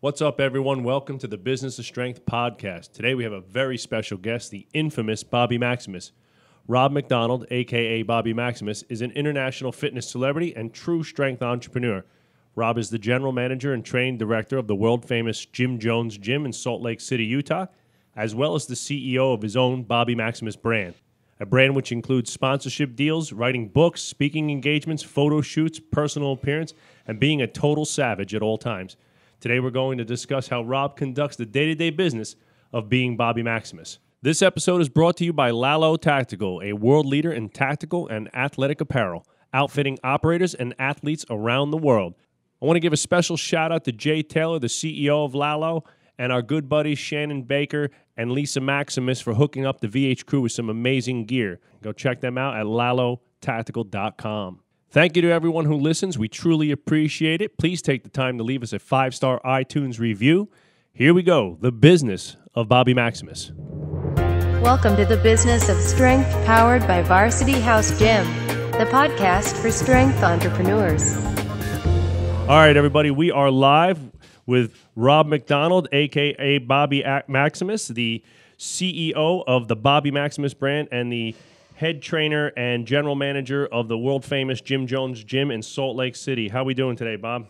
What's up, everyone? Welcome to the Business of Strength podcast. Today we have a very special guest, the infamous Bobby Maximus. Rob McDonald, a.k.a. Bobby Maximus, is an international fitness celebrity and true strength entrepreneur. Rob is the general manager and training director of the world-famous Jim Jones Gym in Salt Lake City, Utah, as well as the CEO of his own Bobby Maximus brand, a brand which includes sponsorship deals, writing books, speaking engagements, photo shoots, personal appearance, and being a total savage at all times. Today we're going to discuss how Rob conducts the day-to-day business of being Bobby Maximus. This episode is brought to you by Lalo Tactical, a world leader in tactical and athletic apparel, outfitting operators and athletes around the world. I want to give a special shout out to Jay Taylor, the CEO of Lalo, and our good buddies Shannon Baker and Lisa Maximus for hooking up the VH crew with some amazing gear. Go check them out at lalotactical.com. Thank you to everyone who listens. We truly appreciate it. Please take the time to leave us a 5-star iTunes review. Here we go, the business of Bobby Maximus. Welcome to the Business of Strength, powered by Varsity House Gym, the podcast for strength entrepreneurs. All right, everybody, we are live with Rob McDonald, a.k.a. Bobby Maximus, the CEO of the Bobby Maximus brand and the head trainer and general manager of the world-famous Jim Jones Gym in Salt Lake City. How are we doing today, Bob?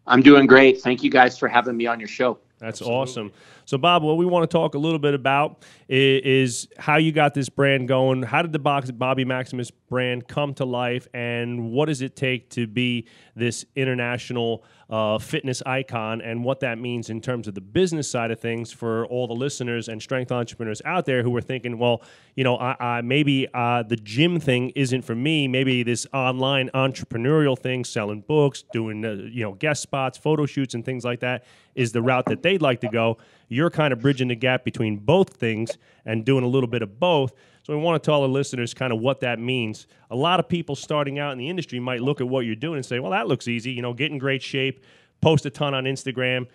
I'm doing great. Thank you guys for having me on your show. That's awesome. So, Bob, what we want to talk a little bit about is how you got this brand going. How did the Bobby Maximus brand come to life, and what does it take to be this international fitness icon, and what that means in terms of the business side of things for all the listeners and strength entrepreneurs out there who are thinking, well, you know, maybe the gym thing isn't for me. Maybe this online entrepreneurial thing, selling books, doing guest spots, photo shoots, and things like that is the route that they'd like to go. You're kind of bridging the gap between both things and doing a little bit of both. So we want to tell our listeners kind of what that means. A lot of people starting out in the industry might look at what you're doing and say, well, that looks easy. Get in great shape, post a ton on Instagram,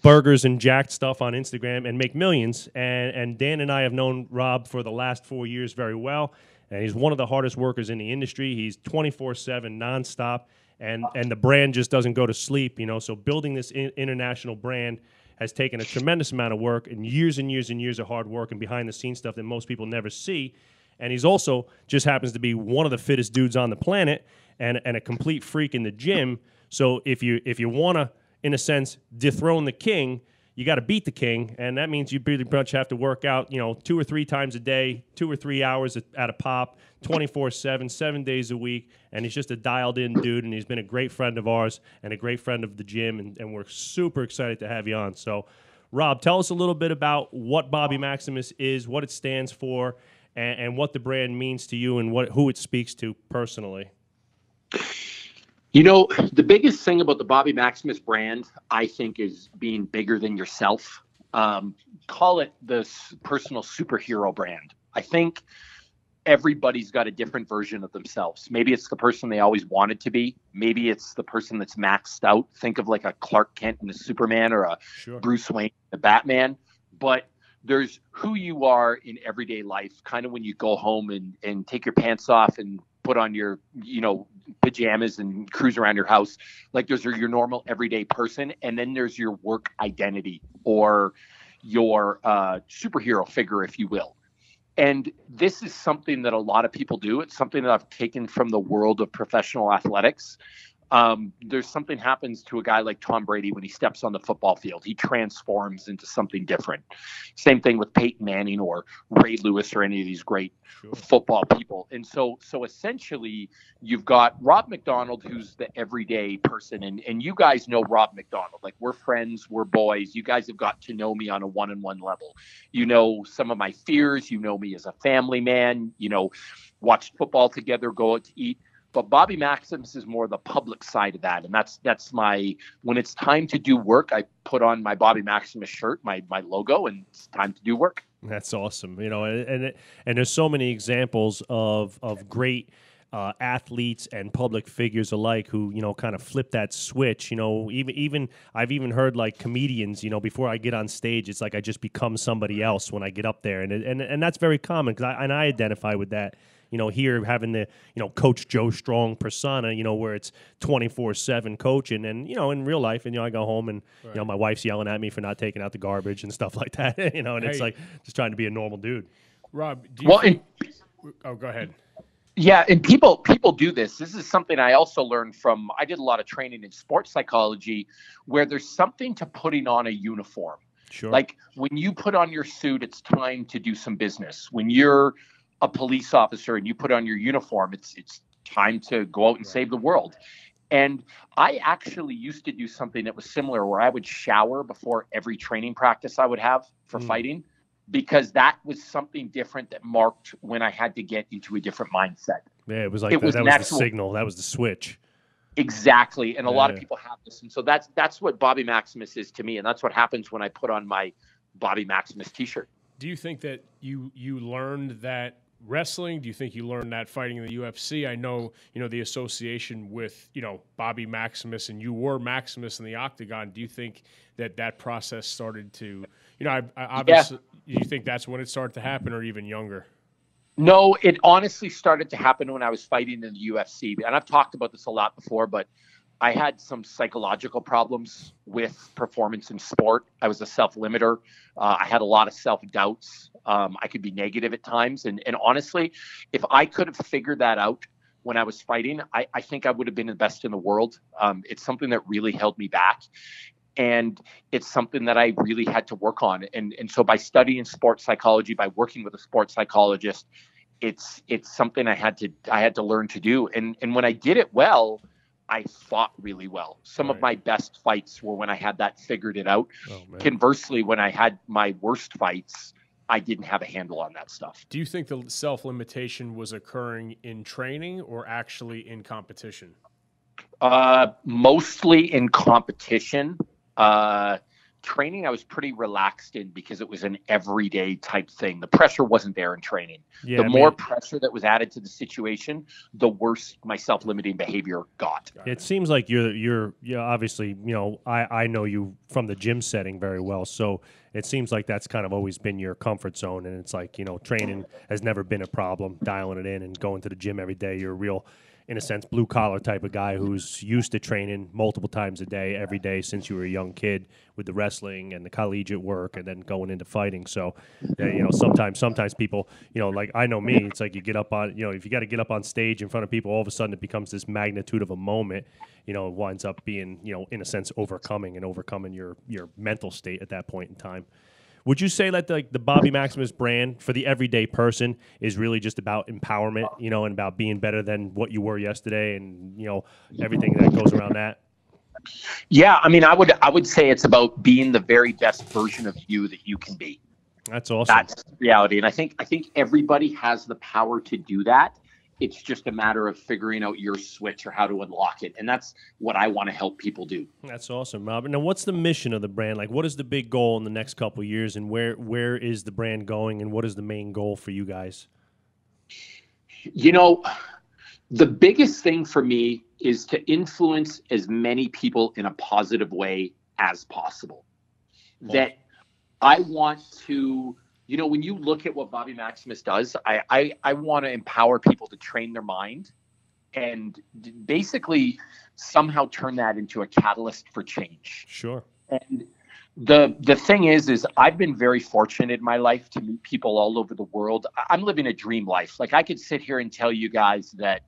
burgers and jacked stuff on Instagram and make millions. And Dan and I have known Rob for the last 4 years very well. And he's one of the hardest workers in the industry. He's 24/7 nonstop. And the brand just doesn't go to sleep, So building this international brand has taken a tremendous amount of work and years and years of hard work and behind-the-scenes stuff that most people never see. And he's also just happens to be one of the fittest dudes on the planet and a complete freak in the gym. So if you want to, in a sense, dethrone the king, you got to beat the king, and that means you pretty much have to work out, 2 or 3 times a day, 2 or 3 hours at a pop, 24/7, 7 days a week, and he's just a dialed-in dude, and he's been a great friend of ours and a great friend of the gym, and we're super excited to have you on. So, Rob, tell us a little bit about what Bobby Maximus is, what it stands for, and what the brand means to you and who it speaks to personally. The biggest thing about the Bobby Maximus brand, I think, is being bigger than yourself. Call it the personal superhero brand. I think everybody's got a different version of themselves. Maybe it's the person they always wanted to be. Maybe it's the person that's maxed out. Think of like a Clark Kent and a Superman, or a Bruce Wayne, the Batman. But there's who you are in everyday life, kind of when you go home and take your pants off and put on your, pajamas and cruise around your house. Like, there's your normal everyday person. And then there's your work identity, or your superhero figure, if you will. And this is something that a lot of people do. It's something that I've taken from the world of professional athletics. There's something happens to a guy like Tom Brady when he steps on the football field. He transforms into something different. Same thing with Peyton Manning or Ray Lewis or any of these great football people. And so essentially you've got Rob McDonald, who's the everyday person. And you guys know Rob McDonald. Like, we're friends, we're boys. You guys have got to know me on a one-on-one level. You know some of my fears. You know me as a family man. Watched football together, go out to eat. But Bobby Maximus is more the public side of that. And that's my, when it's time to do work, I put on my Bobby Maximus shirt, my logo, and it's time to do work. That's awesome. And there's so many examples of great athletes and public figures alike who, kind of flip that switch. Even I've even heard like comedians, before I get on stage, it's like I just become somebody else when I get up there. And that's very common because I identify with that. Here having the, Coach Joe Strong persona, where it's 24/7 coaching. And, in real life, and, I go home and, my wife's yelling at me for not taking out the garbage and stuff like that, and it's like just trying to be a normal dude. Rob, do you think... Oh, go ahead. Yeah, and people do this. This is something I also learned from, I did a lot of training in sports psychology, where there's something to putting on a uniform. Sure. Like when you put on your suit, it's time to do some business. When you're a police officer and you put on your uniform, it's time to go out and save the world. And I actually used to do something that was similar, where I would shower before every training practice I would have for fighting, because that was something different that marked when I had to get into a different mindset. Yeah, it was like that was the signal. That was the switch. Exactly. And a lot of people have this. And so that's what Bobby Maximus is to me. And that's what happens when I put on my Bobby Maximus t-shirt. Do you think that you learned that wrestling? Do you think you learned that fighting in the UFC? I know, the association with, Bobby Maximus, and you were Maximus in the octagon. Do you think that process started to, obviously, do you think that's when it started to happen, or even younger? No, it honestly started to happen when I was fighting in the UFC. And I've talked about this a lot before, but I had some psychological problems with performance in sport. I was a self-limiter. I had a lot of self-doubts. I could be negative at times. And honestly, if I could have figured that out when I was fighting, I think I would have been the best in the world. It's something that really held me back. And it's something that I really had to work on. And so by studying sports psychology, by working with a sports psychologist, it's something I had to learn to do. And when I did it well, I fought really well. Some of my best fights were when I had that figured it out. Conversely, when I had my worst fights, I didn't have a handle on that stuff. Do you think the self-limitation was occurring in training or actually in competition? Mostly in competition. Training, I was pretty relaxed in because it was an everyday type thing. The pressure wasn't there in training. The more pressure that was added to the situation, the worse my self-limiting behavior got. It seems like you're obviously, I know you from the gym setting very well. So it seems like that's kind of always been your comfort zone. And it's like, training has never been a problem, dialing it in and going to the gym every day. You're a real, in a sense, blue collar type of guy who's used to training multiple times a day, every day since you were a young kid with the wrestling and the collegiate work and then going into fighting. So, sometimes people, like I know me, it's like you get up on, if you got to get up on stage in front of people, all of a sudden it becomes this magnitude of a moment, it winds up being, in a sense, overcoming your mental state at that point in time. Would you say that the Bobby Maximus brand for the everyday person is really just about empowerment, and about being better than what you were yesterday and, everything that goes around that? Yeah, I would say it's about being the very best version of you that you can be. That's awesome. That's reality. And I think everybody has the power to do that. It's just a matter of figuring out your switch or how to unlock it. And that's what I want to help people do. That's awesome, Robert. Now, what's the mission of the brand? Like, what is the big goal in the next couple of years, and where is the brand going, and what is the main goal for you guys? The biggest thing for me is to influence as many people in a positive way as possible. That I want to... when you look at what Bobby Maximus does, I want to empower people to train their mind and basically somehow turn that into a catalyst for change. Sure. And the thing is I've been very fortunate in my life to meet people all over the world. I'm living a dream life. Like I could sit here and tell you guys that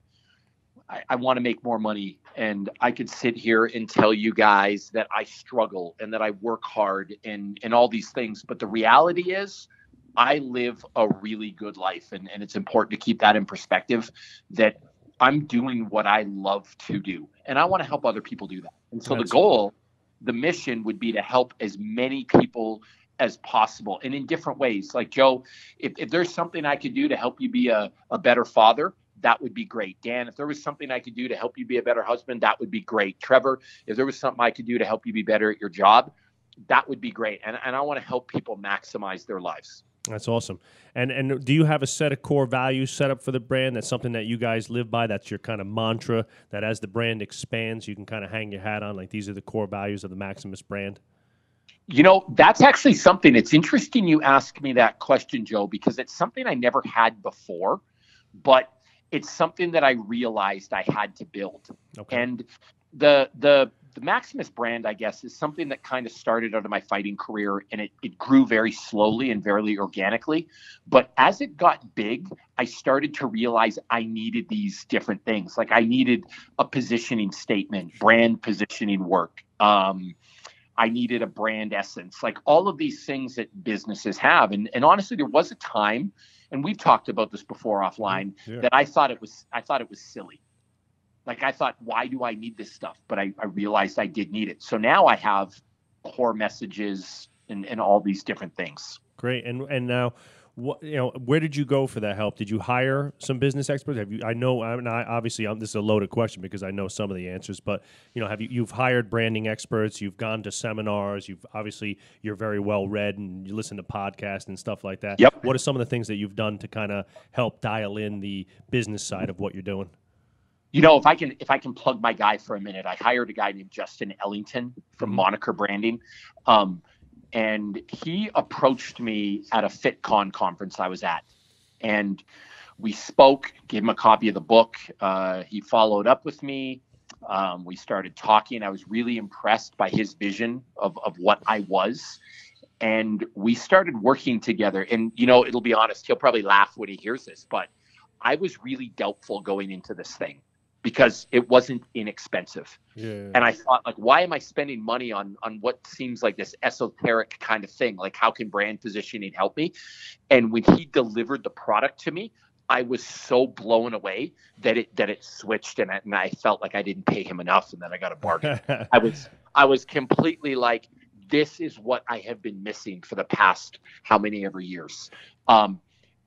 I want to make more money, and I could sit here and tell you guys that I struggle and that I work hard and all these things. But the reality is, I live a really good life, and it's important to keep that in perspective, that I'm doing what I love to do, and I want to help other people do that. And so the mission would be to help as many people as possible, and in different ways. Like Joe, if there's something I could do to help you be a better father, that would be great. Dan, if there was something I could do to help you be a better husband, that would be great. Trevor, if there was something I could do to help you be better at your job, that would be great. And I want to help people maximize their lives. That's awesome. And do you have a set of core values set up for the brand? That's something that you guys live by? That's your kind of mantra that as the brand expands, you can kind of hang your hat on, like these are the core values of the Maximus brand? That's actually something. It's interesting you ask me that question, Joe, because it's something I never had before, but it's something that I realized I had to build. Okay. And the Maximus brand, I guess, is something that kind of started out of my fighting career, and it grew very slowly and very organically. But as it got big, I started to realize I needed these different things. Like I needed a positioning statement, brand positioning work. I needed a brand essence, like all of these things that businesses have. And honestly, there was a time, and we've talked about this before offline, that I thought it was silly. Like I thought, why do I need this stuff? But I realized I did need it. So now I have core messages and all these different things. Great. And now, where did you go for that help? Did you hire some business experts? Obviously, this is a loaded question because I know some of the answers, but you've hired branding experts, you've gone to seminars, you're very well read and you listen to podcasts and stuff like that. Yep. What are some of the things that you've done to kind of help dial in the business side of what you're doing? If I can plug my guy for a minute, I hired a guy named Justin Ellington from Moniker Branding. And he approached me at a FitCon conference I was at. And we spoke, gave him a copy of the book. He followed up with me. We started talking. I was really impressed by his vision of what I was. And we started working together. And, it'll be honest, he'll probably laugh when he hears this, but I was really doubtful going into this thing, because it wasn't inexpensive. Yeah. And I thought, like, why am I spending money on what seems like this esoteric kind of thing? Like, how can brand positioning help me? And when he delivered the product to me, I was so blown away that it switched, and I felt like I didn't pay him enough, and then I got a bargain. I was completely like, this is what I have been missing for the past how many ever years. And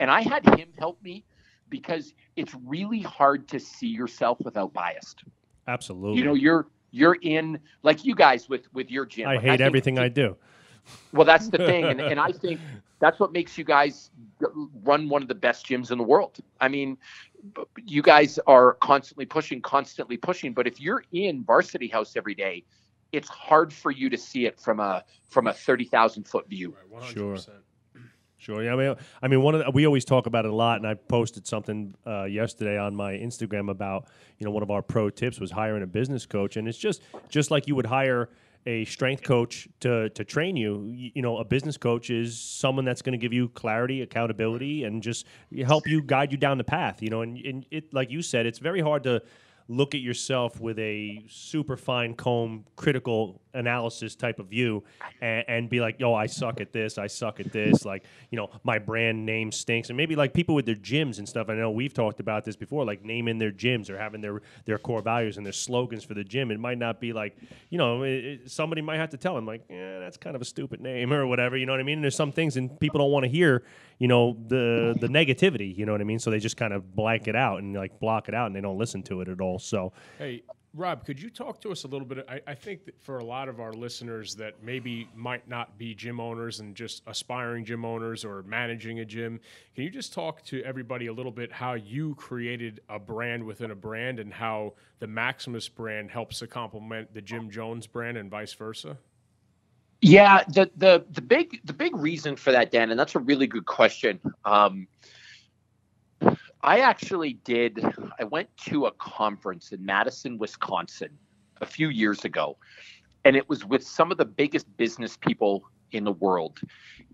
I had him help me, because it's really hard to see yourself without bias. Absolutely. You're in, like you guys with your gym. I hate everything I do. Well, that's the thing. And I think that's what makes you guys run one of the best gyms in the world. I mean, you guys are constantly pushing. But if you're in Varsity House every day, it's hard for you to see it from a 30,000 foot view. Right, 100%. Sure. Yeah. I mean, we always talk about it a lot, and I posted something yesterday on my Instagram about one of our pro tips was hiring a business coach, and it's just like you would hire a strength coach to train you. A business coach is someone that's going to give you clarity, accountability, and just help you guide you down the path. And it, like you said, it's very hard to look at yourself with a super fine comb critical analysis type of view and be like, yo, I suck at this, like, my brand name stinks. And maybe like people with their gyms and stuff, I know we've talked about this before, like naming their gyms or having their core values and their slogans for the gym. It might not be like, somebody might have to tell them like, that's kind of a stupid name or whatever, you know what I mean? And there's some things and people don't want to hear, the negativity, you know what I mean? So they just kind of blank it out and like block it out and they don't listen to it at all. So, hey, Rob, could you talk to us a little bit? I think that for a lot of our listeners that maybe might not be gym owners and just aspiring gym owners or managing a gym, can you just talk to everybody a little bit how you created a brand within a brand and how the Maximus brand helps to complement the Jim Jones brand and vice versa? Yeah, the big reason for that, Dan, and that's a really good question. I went to a conference in Madison, Wisconsin a few years ago, and it was with some of the biggest business people in the world.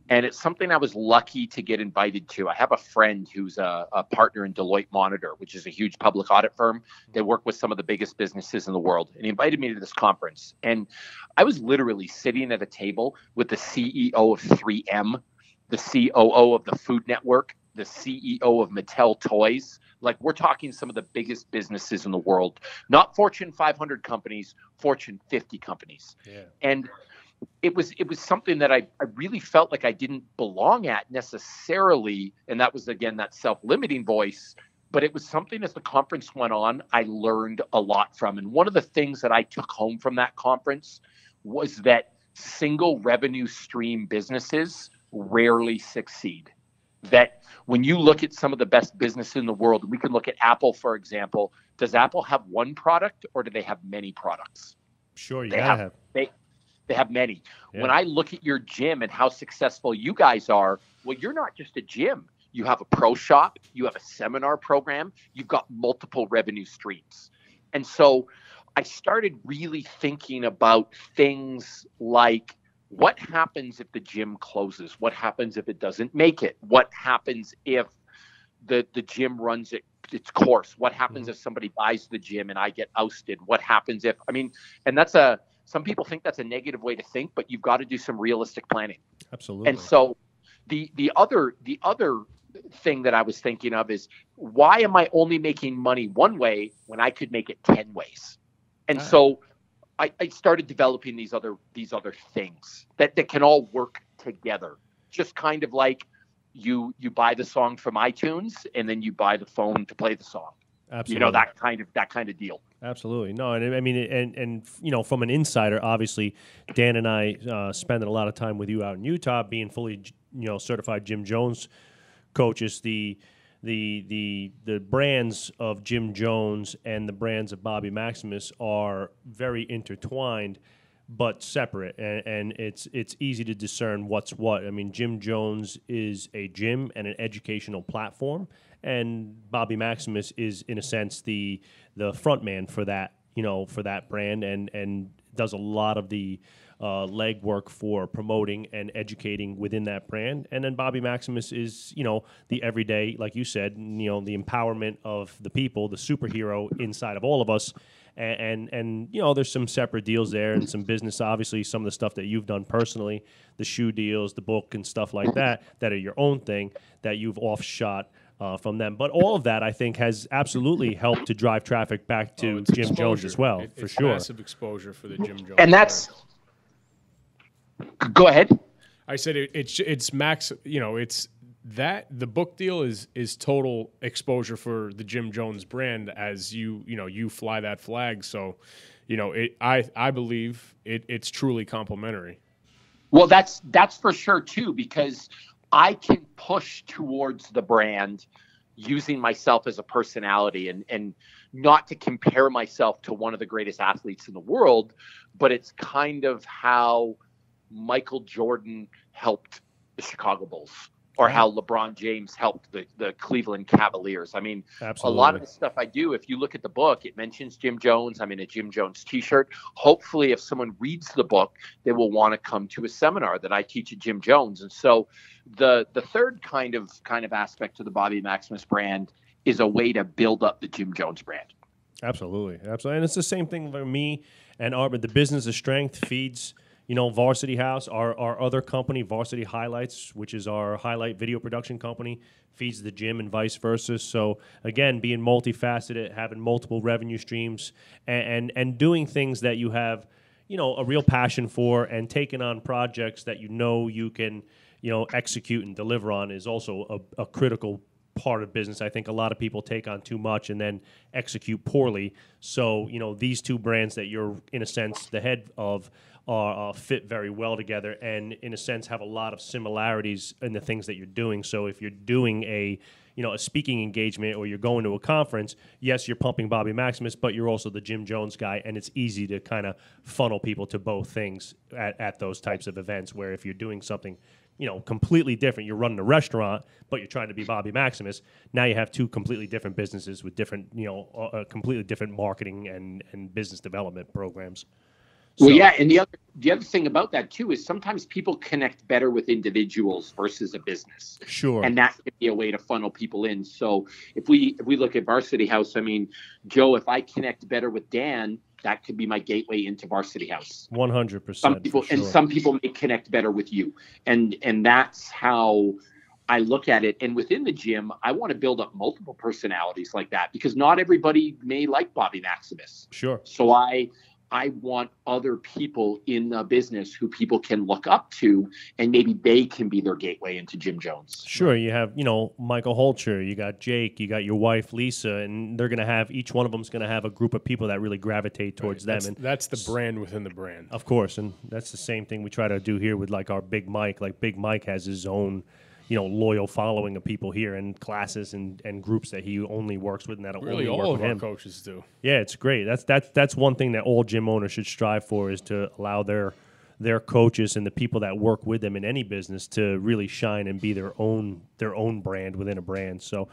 And it's something I was lucky to get invited to. I have a friend who's a partner in Deloitte Monitor, which is a huge public audit firm. They work with some of the biggest businesses in the world. And he invited me to this conference. And I was literally sitting at a table with the CEO of 3M, the COO of the Food Network, the CEO of Mattel Toys. Like, we're talking some of the biggest businesses in the world, not Fortune 500 companies, Fortune 50 companies. Yeah. And it was something that I really felt like I didn't belong at necessarily. And that was, again, that self-limiting voice. But it was something as the conference went on, I learned a lot from. And one of the things that I took home from that conference was that single revenue stream businesses rarely succeed. That when you look at some of the best business in the world, we can look at Apple, for example. Does Apple have one product or do they have many products? Sure, you They gotta have have. they have many. Yeah. When I look at your gym and how successful you guys are, well, you're not just a gym. You have a pro shop, you have a seminar program, you've got multiple revenue streams. And so I started really thinking about things like, what happens if the gym closes? What happens if it doesn't make it? What happens if the gym runs its course? What happens if somebody buys the gym and I get ousted? What happens if, and some people think that's a negative way to think, but you've got to do some realistic planning. Absolutely. And so the other thing that I was thinking of is, why am I only making money one way when I could make it 10 ways? And so I started developing these other things that can all work together. Just kind of like you buy the song from iTunes and then you buy the phone to play the song. Absolutely. That kind of deal. Absolutely. No, and I mean, and from an insider, obviously, Dan and I spending a lot of time with you out in Utah, being fully, certified Jim Jones coaches. The brands of Jim Jones and the brands of Bobby Maximus are very intertwined, but separate, and it's easy to discern what's what. I mean, Jim Jones is a gym and an educational platform, and Bobby Maximus is, in a sense, the front man for that, for that brand, and does a lot of the legwork for promoting and educating within that brand. And then Bobby Maximus is, the everyday, like you said, the empowerment of the people, the superhero inside of all of us. And there's some separate deals there and some business, obviously, some of the stuff that you've done personally, the shoe deals, the book and stuff like that are your own thing that you've offshot from them. But all of that, I think, has absolutely helped to drive traffic back to Jim exposure. Jones as well, for it's sure. Massive exposure for the Jim Jones. And that's go ahead. I said it's max. It's that the book deal is total exposure for the Jim Jones brand as you fly that flag. So, I believe it's truly complimentary. Well, that's for sure too, because I can push towards the brand using myself as a personality and not to compare myself to one of the greatest athletes in the world, but it's kind of how Michael Jordan helped the Chicago Bulls, or how LeBron James helped the Cleveland Cavaliers. I mean, absolutely. A lot of the stuff I do, if you look at the book, it mentions Jim Jones. I'm in a Jim Jones t-shirt. Hopefully, if someone reads the book, they will want to come to a seminar that I teach at Jim Jones. And so the third kind of aspect to the Bobby Maximus brand is a way to build up the Jim Jones brand. Absolutely. And it's the same thing for me and the business of strength feeds Varsity House, our other company, Varsity Highlights, which is our highlight video production company, feeds the gym and vice versa. So again, being multifaceted, having multiple revenue streams, and doing things that you have, a real passion for, and taking on projects that you can, execute and deliver on is also a critical part of business. I think a lot of people take on too much and then execute poorly. So, these two brands that you're, in a sense, the head of are fit very well together and, in a sense, have a lot of similarities in the things that you're doing. So if you're doing a speaking engagement or you're going to a conference, yes, you're pumping Bobby Maximus, but you're also the Jim Jones guy, and it's easy to kind of funnel people to both things at those types of events, where if you're doing something completely different. You're running a restaurant, but you're trying to be Bobby Maximus. Now you have two completely different businesses with different, completely different marketing and business development programs. Well, yeah, and the other thing about that too is sometimes people connect better with individuals versus a business. Sure. And that could be a way to funnel people in. So if we look at Varsity House, I mean, Joe, if I connect better with Dan, that could be my gateway into Varsity House. 100%. Some people may connect better with you, and that's how I look at it. And within the gym, I want to build up multiple personalities like that, because not everybody may like Bobby Maximus. Sure. So I I want other people in the business who people can look up to, and maybe they can be their gateway into Jim Jones. Sure, you have, Michael Holcher, you got Jake, you got your wife Lisa, and they're going to have, each one of them's going to have a group of people that really gravitate towards them. And that's the brand within the brand. Of course, and that's the same thing we try to do here with like our Big Mike. Like Big Mike has his own, loyal following of people here and classes and groups that he only works with, and that'll Really, only work all with of our him. coaches do. Yeah, it's great. That's one thing that all gym owners should strive for, is to allow their coaches and the people that work with them in any business to really shine and be their own brand within a brand. So,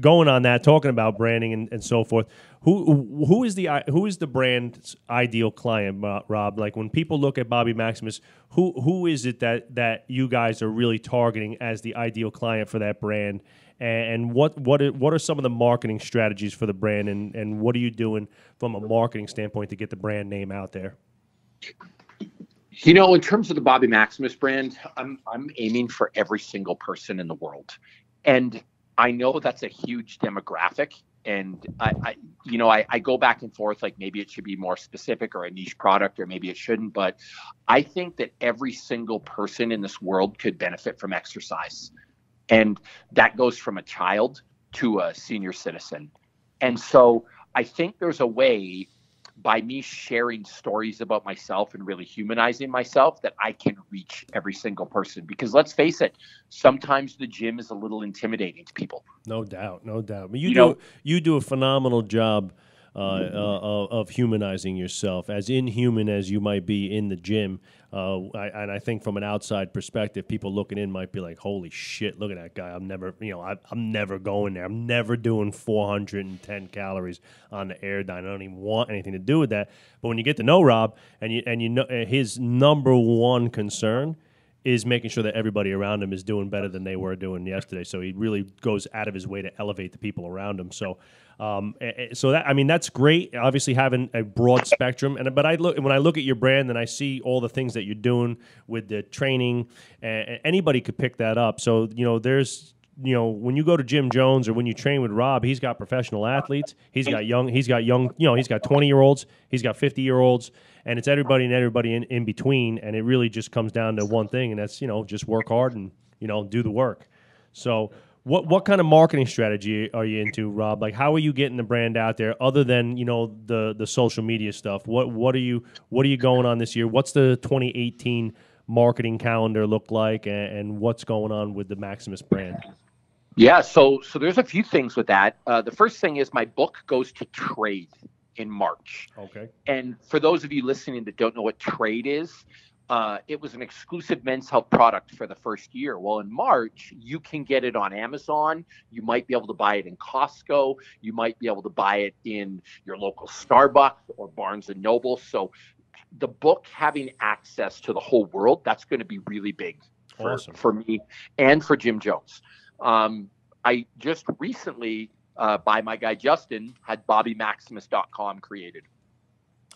going on that, talking about branding and so forth, who is the brand's ideal client, Rob? Like when people look at Bobby Maximus, who is it that you guys are really targeting as the ideal client for that brand? And what are some of the marketing strategies for the brand, and what are you doing from a marketing standpoint to get the brand name out there? In terms of the Bobby Maximus brand, I'm aiming for every single person in the world. And I know that's a huge demographic. And I go back and forth, like maybe it should be more specific or a niche product, or maybe it shouldn't. But I think that every single person in this world could benefit from exercise. And that goes from a child to a senior citizen. And so I think there's a way, by me sharing stories about myself and really humanizing myself, that I can reach every single person. Because let's face it, sometimes the gym is a little intimidating to people. No doubt. But you do a phenomenal job of humanizing yourself, as inhuman as you might be in the gym. And I think from an outside perspective, people looking in might be like, "Holy shit, look at that guy! I'm never going there. I'm never doing 410 calories on the air dyne. I don't even want anything to do with that." But when you get to know Rob, and you know his number one concern is making sure that everybody around him is doing better than they were doing yesterday. So he really goes out of his way to elevate the people around him. So, that's great. Obviously, having a broad spectrum. But when I look at your brand, and I see all the things that you're doing with the training, anybody could pick that up. So there's. When you go to Jim Jones or when you train with Rob, he's got professional athletes. He's got young, he's got 20-year-olds, he's got 50-year-olds, and it's everybody in between. And it really just comes down to one thing, and that's, just work hard and, do the work. So what kind of marketing strategy are you into, Rob? Like, how are you getting the brand out there other than, the social media stuff? What are you going on this year? What's the 2018 marketing calendar look like, and what's going on with the Maximus brand? Yeah, so there's a few things with that. The first thing is my book goes to trade in March. Okay. And for those of you listening that don't know what trade is, it was an exclusive Men's Health product for the first year. Well, in March, you can get it on Amazon. You might be able to buy it in Costco. You might be able to buy it in your local Starbucks or Barnes & Noble. So the book having access to the whole world, that's going to be really big for me and for Jim Jones. I just recently, by my guy Justin, had BobbyMaximus.com created.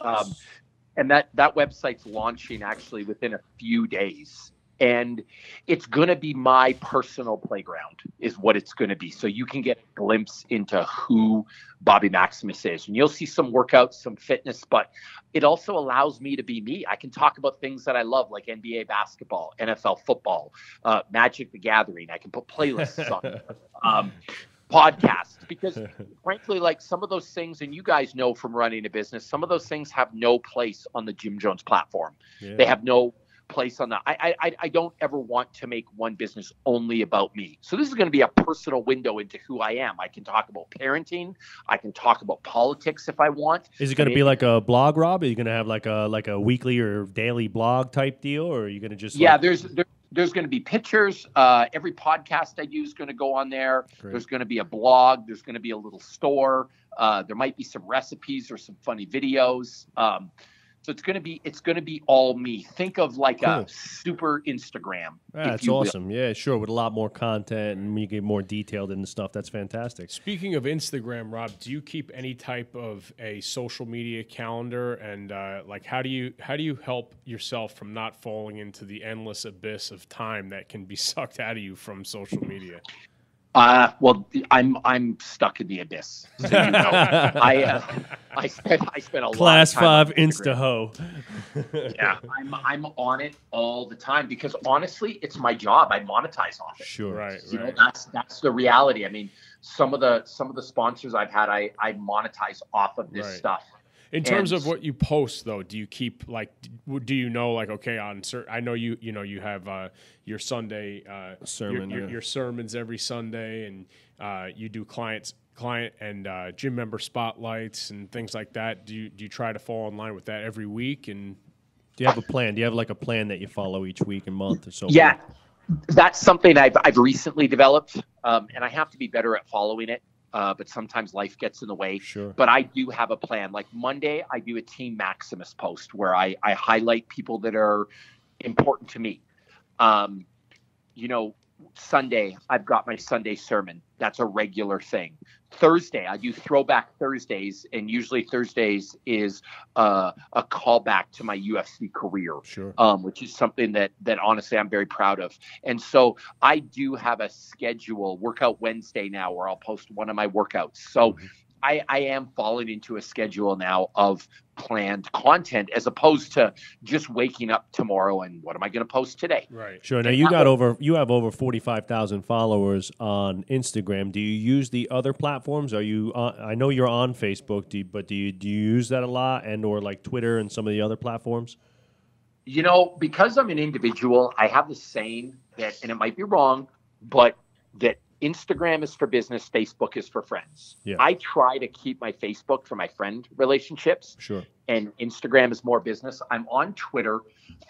And that website's launching actually within a few days. And it's going to be my personal playground is what it's going to be. So you can get a glimpse into who Bobby Maximus is. And you'll see some workouts, some fitness, but it also allows me to be me. I can talk about things that I love, like NBA basketball, NFL football, Magic the Gathering. I can put playlists on podcasts, because frankly, like some of those things, and you guys know from running a business, some of those things have no place on the Jim Jones platform. Yeah. They have no place on that. I don't ever want to make one business only about me. So this is going to be a personal window into who I am. I can talk about parenting. I can talk about politics if I want. Is it going to be like a blog, Rob? Are you going to have like a weekly or daily blog type deal, or are you going to just? Yeah, there's going to be pictures. Every podcast I do is going to go on there. Great. There's going to be a blog. There's going to be a little store. There might be some recipes or some funny videos. So it's going to be all me. Think of like a super Instagram. That's awesome. Yeah, sure. With a lot more content and you get more detailed in the stuff. That's fantastic. Speaking of Instagram, Rob, do you keep any type of a social media calendar? And how do you help yourself from not falling into the endless abyss of time that can be sucked out of you from social media? Well, I'm stuck in the abyss. So, I spent a Class lot of time 5 on Instagram. Insta-ho. Yeah, I'm on it all the time because honestly, it's my job. I monetize off it. Sure. Right. You know, that's the reality. I mean, some of the sponsors I've had, I monetize off of this stuff. In terms of what you post, though, do you keep do you know okay on certain? I know you have your Sunday sermon, your sermons every Sunday, and you do client and gym member spotlights and things like that. Do you try to fall in line with that every week? And do you have a plan? Do you have like a plan that you follow each week and month or so? Yeah, that's something I've recently developed, and I have to be better at following it. But sometimes life gets in the way. Sure. But I do have a plan. Like Monday, I do a Team Maximus post where I highlight people that are important to me. Sunday, I've got my Sunday sermon. That's a regular thing. Thursday, I do Throwback Thursdays, and usually Thursdays is a callback to my UFC career, sure. Which is something that honestly I'm very proud of. And so I do have a schedule, Workout Wednesday now, where I'll post one of my workouts. So I am falling into a schedule now of planned content as opposed to just waking up tomorrow and what am I going to post today? Right. Sure. Now you have over 45,000 followers on Instagram. Do you use the other platforms? Are you I know you're on Facebook, do you use that a lot, and or like Twitter and some of the other platforms? You know, because I'm an individual, I have the saying that, and it might be wrong, but that Instagram is for business, Facebook is for friends. Yeah. I try to keep my Facebook for my friend relationships. Sure. And Instagram is more business. I'm on Twitter.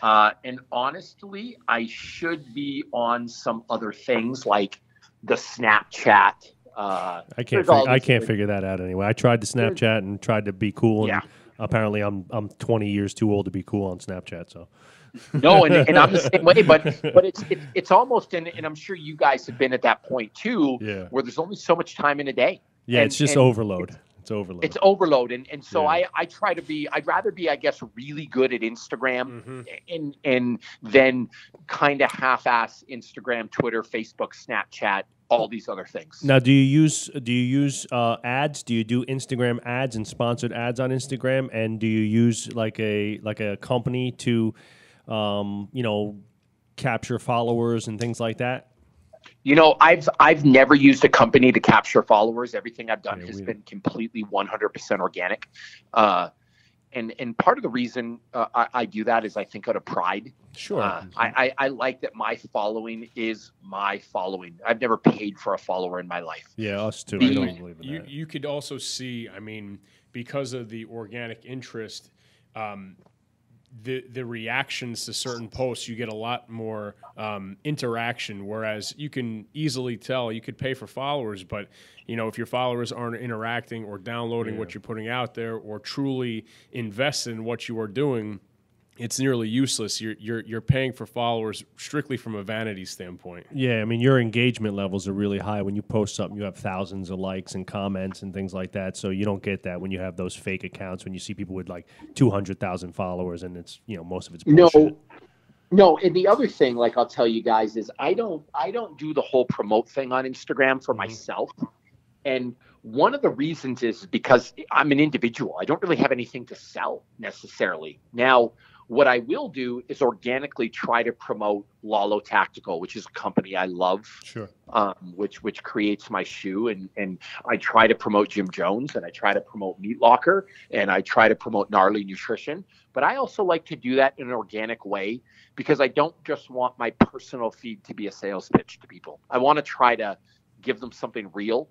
And honestly, I should be on some other things like the Snapchat. I can't figure that out anyway. I tried the Snapchat and tried to be cool. And apparently I'm 20 years too old to be cool on Snapchat. So. No, and I'm the same way, but it's almost, and I'm sure you guys have been at that point too, where there's only so much time in a day. Yeah, it's just overload. It's overload. It's overload, and so I try to be. I'd rather be, I guess, really good at Instagram, and then kind of half-ass Instagram, Twitter, Facebook, Snapchat, all these other things. Now, do you use ads? Do you do Instagram ads and sponsored ads on Instagram? And do you use like a company to capture followers and things like that? You know, I've never used a company to capture followers. Everything I've done has been completely 100% organic. And part of the reason I do that is I think out of pride. Sure. I like that my following is my following. I've never paid for a follower in my life. Yeah, us too. I don't believe in that. You could also see, I mean, because of the organic interest, the reactions to certain posts, you get a lot more interaction, whereas you can easily tell you could pay for followers, but if your followers aren't interacting or downloading what you're putting out there or truly invest in what you are doing, it's nearly useless. You're paying for followers strictly from a vanity standpoint. Yeah, I mean, your engagement levels are really high. When you post something, you have thousands of likes and comments and things like that. So you don't get that when you have those fake accounts, when you see people with like 200,000 followers and it's, most of it's bullshit. No, and the other thing, like I'll tell you guys, is I don't do the whole promote thing on Instagram for myself. And one of the reasons is because I'm an individual. I don't really have anything to sell necessarily. Now, what I will do is organically try to promote Lalo Tactical, which is a company I love, sure, which creates my shoe, and I try to promote Jim Jones, and I try to promote Meat Locker, and I try to promote Gnarly Nutrition. But I also like to do that in an organic way because I don't just want my personal feed to be a sales pitch to people. I want to try to give them something real.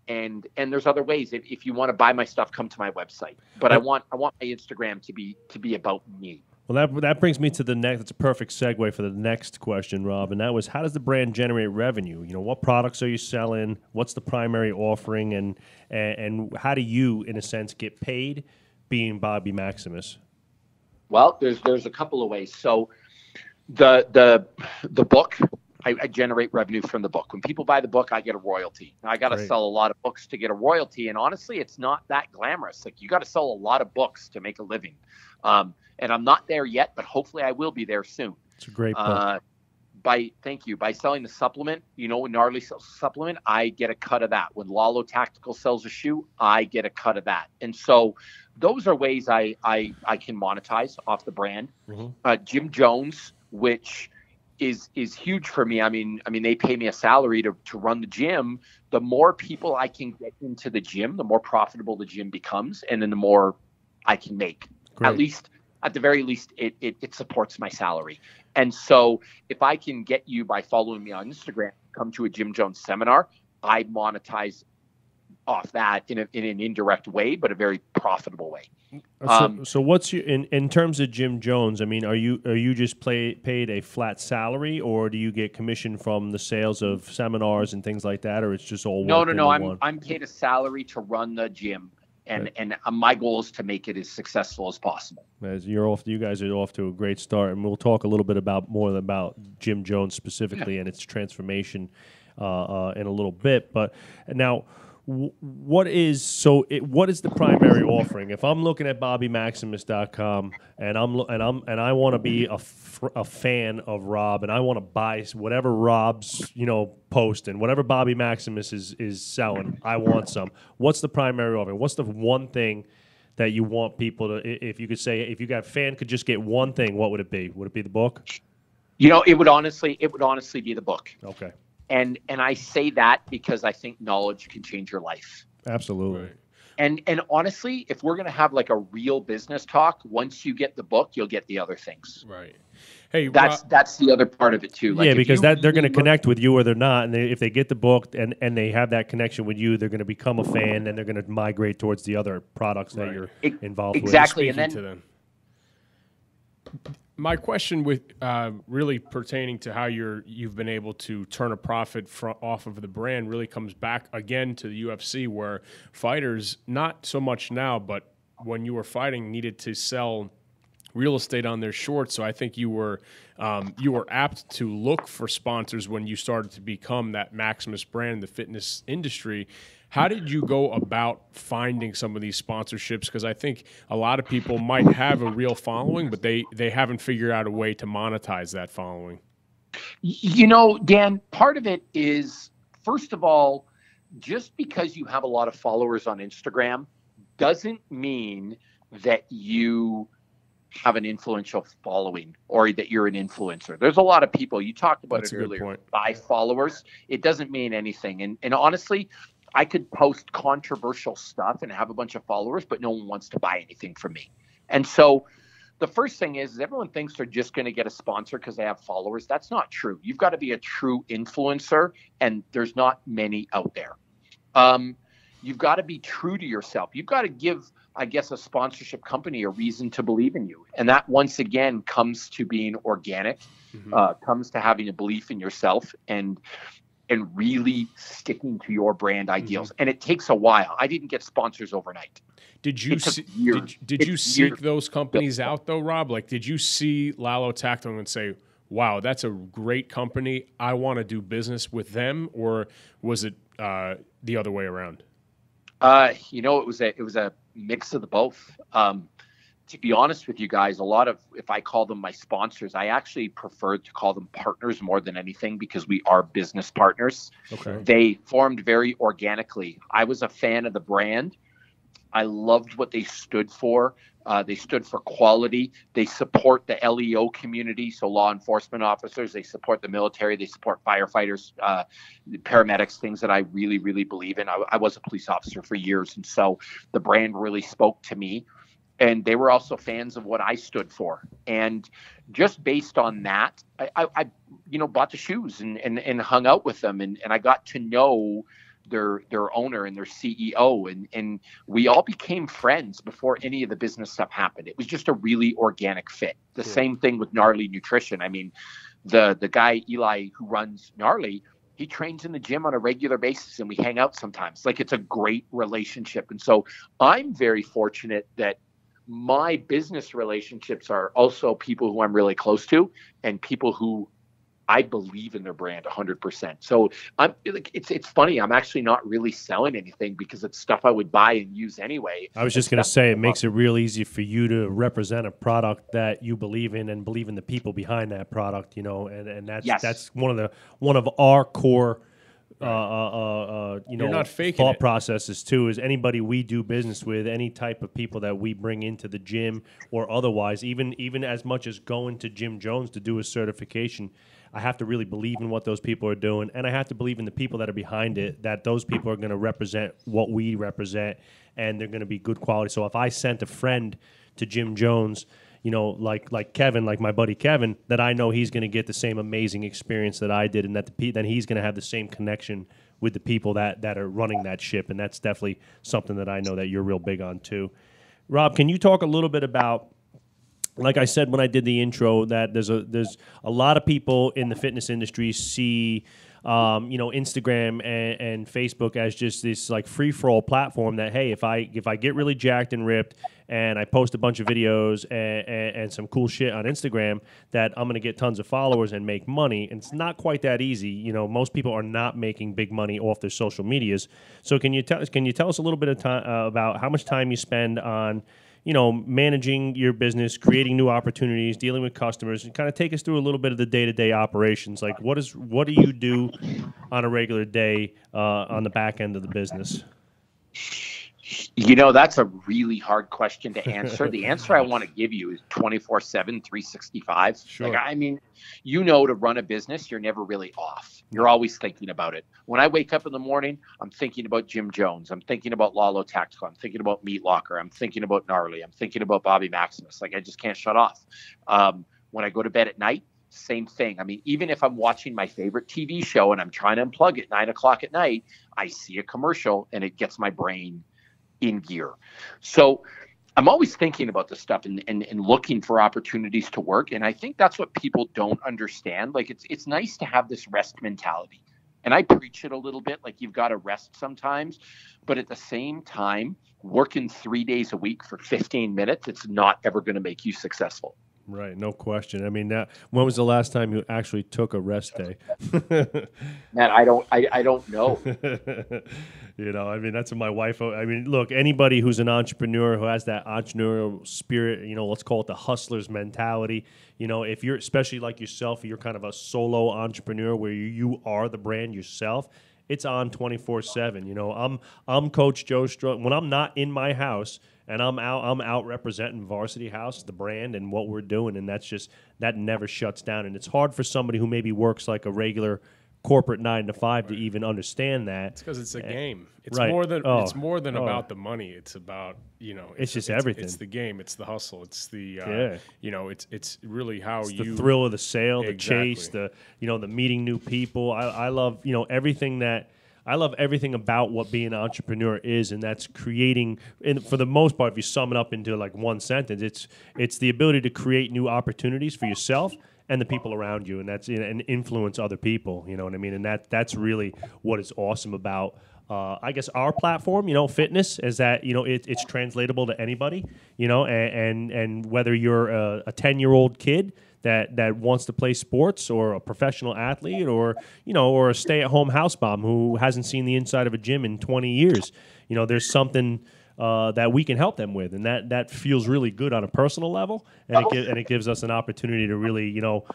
And there's other ways. If you want to buy my stuff, come to my website. But I want my Instagram to be about me. Well, that brings me to the next. That's a perfect segue for the next question, Rob. And that was, how does the brand generate revenue? What products are you selling? What's the primary offering? And how do you, in a sense, get paid being Bobby Maximus? Well, there's a couple of ways. So the book. I generate revenue from the book. When people buy the book, I get a royalty. Now, I got to sell a lot of books to get a royalty. And honestly, it's not that glamorous. Like, you got to sell a lot of books to make a living. And I'm not there yet, but hopefully I will be there soon. It's a great book. thank you, by selling the supplement, when Gnarly sells a supplement, I get a cut of that. When Lalo Tactical sells a shoe, I get a cut of that. And so those are ways I can monetize off the brand. Jim Jones, which is huge for me. I mean, they pay me a salary to run the gym. The more people I can get into the gym, the more profitable the gym becomes, and then the more I can make. Great. At the very least, it supports my salary. And so if I can get you, by following me on Instagram, come to a Jim Jones seminar, I monetize off that in an indirect way, but a very profitable way. So what's your in terms of Jim Jones? I mean, are you just paid a flat salary, or do you get commission from the sales of seminars and things like that, or it's just all No. one? I'm paid a salary to run the gym. And my goal is to make it as successul as possible. As you guys are off to a great start, and we'll talk a little bit more about Jim Jones specifically and its transformation in a little bit. But now, what is the primary offering? If I'm looking at BobbyMaximus.com and I want to be a fan of Rob, and I want to buy whatever Rob's post and whatever Bobby Maximus is selling, I want some. What's the primary offering? What's the one thing that you want people to? If you could say, if you got a fan could just get one thing, what would it be? Would it be the book? It would honestly be the book. Okay. And I say that because I think knowledge can change your life. Absolutely. Right. And honestly, if we're going to have like a real business talk, once you get the book, you'll get the other things. Right. Hey, that's the other part of it too. Like because they're going to connect with you or they're not. And if they get the book and they have that connection with you, they're going to become a fan, and they're going to migrate towards the other products that you're involved with. Exactly. And then my question with really pertaining to how you've been able to turn a profit off of the brand really comes back again to the UFC, where fighters, not so much now, but when you were fighting, needed to sell real estate on their shorts. So I think you were apt to look for sponsors when you started to become that Maximus brand in the fitness industry. How did you go about finding some of these sponsorships? Because I think a lot of people might have a real following, but they haven't figured out a way to monetize that following. Dan, part of it is, first of all, just because you have a lot of followers on Instagram doesn't mean that you have an influential following or that you're an influencer. There's a lot of people, you talked about it earlier, buy followers. It doesn't mean anything. And honestly, I could post controversial stuff and have a bunch of followers, but no one wants to buy anything from me. And so the first thing is everyone thinks they're just going to get a sponsor because they have followers. That's not true. You've got to be a true influencer, and there's not many out there. You've got to be true to yourself. You've got to give, I guess, a sponsorship company a reason to believe in you. And that, once again, comes to being organic, comes to having a belief in yourself and really sticking to your brand ideals. And it takes a while. I didn't get sponsors overnight. Did you seek those companies out though, Rob? Like, did you see Lalo Tactical and say, wow, that's a great company, I want to do business with them? Or was it the other way around? It was a mix of the both. To be honest with you guys, a lot of, if I call them my sponsors, I actually prefer to call them partners more than anything, because we are business partners. Okay. They formed very organically. I was a fan of the brand. I loved what they stood for. They stood for quality. They support the LEO community, so law enforcement officers. They support the military. They support firefighters, paramedics, things that I really, really believe in. I was a police officer for years, and so the brand really spoke to me. And they were also fans of what I stood for. And just based on that, I bought the shoes and hung out with them. And I got to know their owner and their CEO. And we all became friends before any of the business stuff happened. It was just a really organic fit. The same thing with Gnarly Nutrition. I mean, the guy, Eli, who runs Gnarly, he trains in the gym on a regular basis, and we hang out sometimes. Like, it's a great relationship. And so I'm very fortunate that my business relationships are also people who I'm really close to and people who I believe in their brand 100%. So I'm like, it's funny. I'm actually not really selling anything because it's stuff I would buy and use anyway. I was just going to say, it makes it real easy for you to represent a product that you believe in and believe in the people behind that product, you know, and that's one of our core You're not faking thought it. processes too. Is anybody we do business with, any type of people that we bring into the gym or otherwise, even as much as going to Jim Jones to do a certification, I have to really believe in what those people are doing, and I have to believe in the people that are behind it, that those people are going to represent what we represent, and they're going to be good quality. So if I sent a friend to Jim Jones, you know, like Kevin, like my buddy Kevin, that I know he's going to get the same amazing experience that I did, and that then he's going to have the same connection with the people that are running that ship, and that's definitely something that I know that you're real big on too. Rob, can you talk a little bit about, like I said when I did the intro, that there's a lot of people in the fitness industry see Instagram and Facebook as just this like free for all platform that, hey, if I get really jacked and ripped and I post a bunch of videos and some cool shit on Instagram, that I'm going to get tons of followers and make money. And it's not quite that easy. You know, most people are not making big money off their social medias. So can you tell us a little bit of time about how much time you spend on, you know, managing your business, creating new opportunities, dealing with customers, and kind of take us through a little bit of the day-to-day operations. Like, what do you do on a regular day on the back end of the business? You know, that's a really hard question to answer. The answer I want to give you is 24/7, 365. Sure. Like, I mean, you know, to run a business, you're never really off. You're always thinking about it. When I wake up in the morning, I'm thinking about Jim Jones. I'm thinking about Lalo Tactical. I'm thinking about Meat Locker. I'm thinking about Gnarly. I'm thinking about Bobby Maximus. Like, I just can't shut off. When I go to bed at night, same thing. I mean, even if I'm watching my favorite TV show and I'm trying to unplug at 9 o'clock at night, I see a commercial and it gets my brain in gear. So I'm always thinking about this stuff and looking for opportunities to work. And I think that's what people don't understand. Like, it's nice to have this rest mentality. And I preach it a little bit, like you've got to rest sometimes. But at the same time, working 3 days a week for 15 minutes, it's not ever going to make you successful. Right, no question. I mean, when was the last time you actually took a rest day? Man, I don't know. You know, I mean, that's what my wife. I mean, look, anybody who's an entrepreneur who has that entrepreneurial spirit, you know, let's call it the hustler's mentality. You know, if you're, especially like yourself, you're kind of a solo entrepreneur where you are the brand yourself. It's on 24/7. You know, I'm Coach Joe Strug. When I'm not in my house and I'm out representing Varsity House, the brand and what we're doing, and that never shuts down. And it's hard for somebody who maybe works like a regular corporate 9 to 5 to even understand that. It's because it's a game. It's right. It's more than about the money. It's about, you know, it's just everything. It's the game. It's the hustle. It's the you know, it's really how it's the thrill of the sale, the chase, the meeting new people. I love, you know, everything about what being an entrepreneur is, and that's creating. And for the most part, if you sum it up into like one sentence, it's the ability to create new opportunities for yourself and the people around you, and and influence other people. You know what I mean? And that's really what is awesome about, I guess, our platform. You know, fitness is that, you know, it's translatable to anybody. You know, and whether you're a 10-year-old kid that wants to play sports, or a professional athlete, or, you know, or a stay-at-home house mom who hasn't seen the inside of a gym in 20 years, you know, there's something that we can help them with, and that feels really good on a personal level, and it gives us an opportunity to really, you know,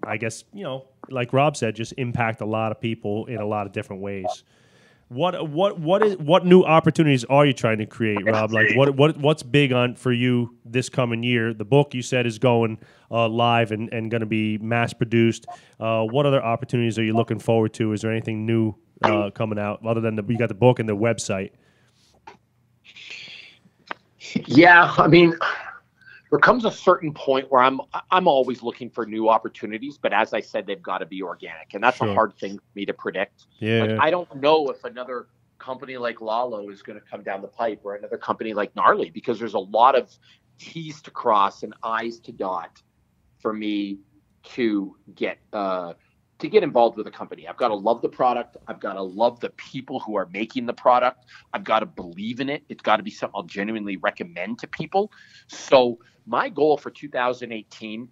I guess, you know, like Rob said, just impact a lot of people in a lot of different ways. What new opportunities are you trying to create, Rob? Like what's big on for you this coming year? The book you said is going live and going to be mass produced. What other opportunities are you looking forward to? Is there anything new coming out other than you got the book and the website? Yeah, I mean, there comes a certain point where I'm always looking for new opportunities, but as I said, they've got to be organic, and that's a hard thing for me to predict. Yeah, like, I don't know if another company like Lalo is going to come down the pipe, or another company like Gnarly, because there's a lot of T's to cross and I's to dot for me to get involved with a company. I've got to love the product. I've got to love the people who are making the product. I've got to believe in it. It's got to be something I'll genuinely recommend to people. So my goal for 2018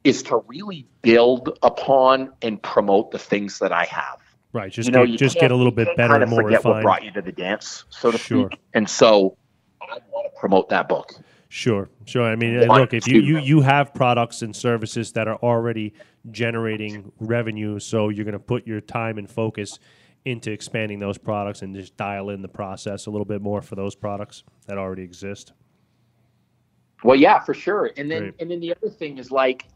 is to really build upon and promote the things that I have. Right. Just get a little bit better kind and of more forget what refined. brought you to the dance, so to Sure. speak. And so I want to promote that book. Sure. I mean, look, if you have products and services that are already generating revenue, so you're going to put your time and focus into expanding those products and just dial in the process a little bit more for those products that already exist. Well, yeah, for sure. And then Great. and then the other thing is like,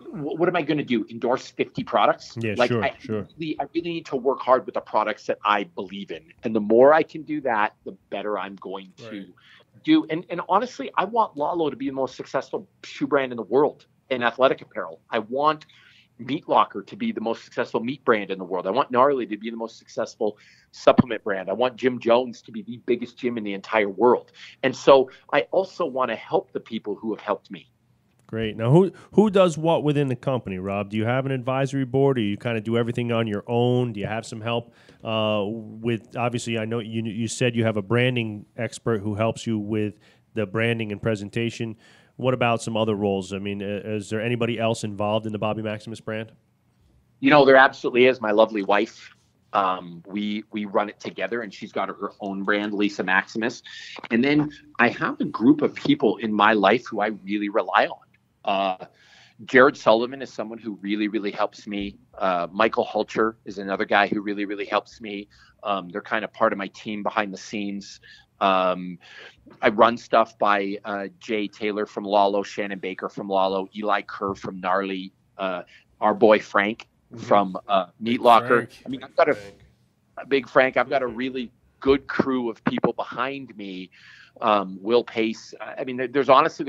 what am I going to do? Endorse 50 products? Yeah, like, sure. I really need to work hard with the products that I believe in. And the more I can do that, the better I'm going to do. And honestly, I want Lalo to be the most successful shoe brand in the world in athletic apparel. I want Meat Locker to be the most successful meat brand in the world. I want Gnarly to be the most successful supplement brand. I want Jim Jones to be the biggest gym in the entire world. And so I also want to help the people who have helped me. Great. Now, who does what within the company, Rob? Do you have an advisory board, or you kind of do everything on your own? Do you have some help with? Obviously, I know you said you have a branding expert who helps you with the branding and presentation. What about some other roles? I mean, is there anybody else involved in the Bobby Maximus brand? There absolutely is. My lovely wife. We run it together, and she's got her own brand, Lisa Maximus. And then I have a group of people in my life who I really rely on. Jared Sullivan is someone who really, really helps me. Michael Hulcher is another guy who really, really helps me. They're kind of part of my team behind the scenes. I run stuff by Jay Taylor from Lalo, Shannon Baker from Lalo, Eli Kerr from Gnarly, our boy Frank from Meat Locker. Frank. I mean, I've got a big Frank. I've got a really good crew of people behind me. Will Pace. I mean, there's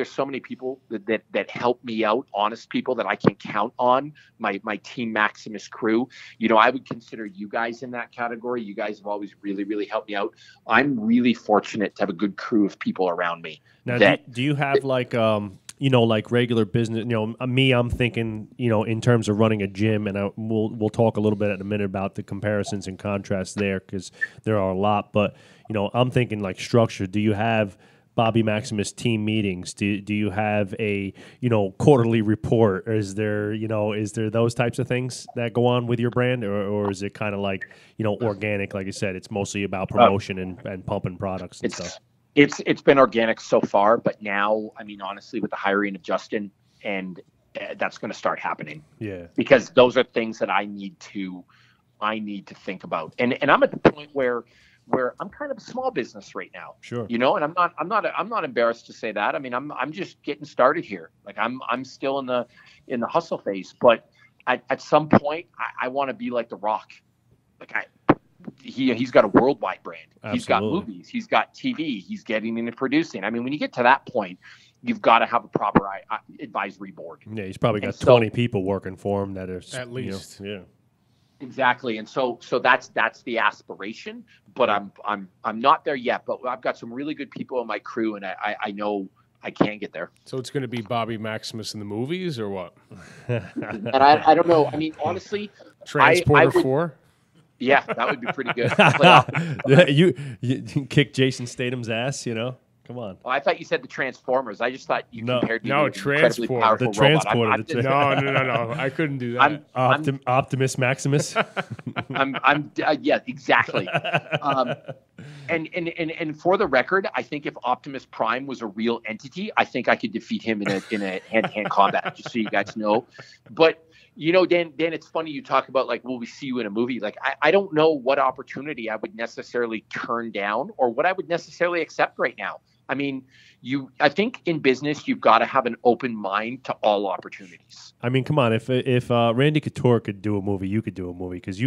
so many people that help me out, honest people that I can count on, my Team Maximus crew. I would consider you guys in that category. You guys have always really, really helped me out. I'm really fortunate to have a good crew of people around me. Now, do you have like regular business? I'm thinking, in terms of running a gym, and we'll talk a little bit in a minute about the comparisons and contrasts there, because there are a lot. But I'm thinking like structure. Do you have Bobby Maximus team meetings? Do you have a quarterly report? Or is there those types of things that go on with your brand, or is it kind of like organic? Like I said, it's mostly about promotion and pumping products and stuff. It's been organic so far, but now, I mean, honestly, with the hiring of Justin, and that's going to start happening. Yeah, because those are things that I need to think about, and I'm at the point where I'm kind of a small business right now. Sure. And I'm not embarrassed to say that. I mean, I'm just getting started here. Like I'm still in the hustle phase, but at some point I want to be like The Rock. Like he's got a worldwide brand. Absolutely. He's got movies. He's got TV. He's getting into producing. I mean, when you get to that point, you've got to have a proper advisory board. Yeah, he's probably got 20 people working for him that are at least. Yeah. Exactly, and so that's the aspiration, but I'm not there yet. But I've got some really good people in my crew, and I know I can get there. So it's going to be Bobby Maximus in the movies, or what? And I don't know. I mean, honestly, Transporter 4. Yeah, that would be pretty good. You kick Jason Statham's ass, Come on. Oh, I thought you said the Transformers. I just thought you compared to the Transporter. The Transporter. No. I couldn't do that. Optimus Maximus. Yeah, exactly. And for the record, I think if Optimus Prime was a real entity, I think I could defeat him in a hand-to-hand combat. Just so you guys know, but. Dan, it's funny you talk about like, will we see you in a movie? Like, I don't know what opportunity I would necessarily turn down or what I would necessarily accept right now. I mean, I think in business, you've got to have an open mind to all opportunities. I mean, come on, if Randy Couture could do a movie, you could do a movie, because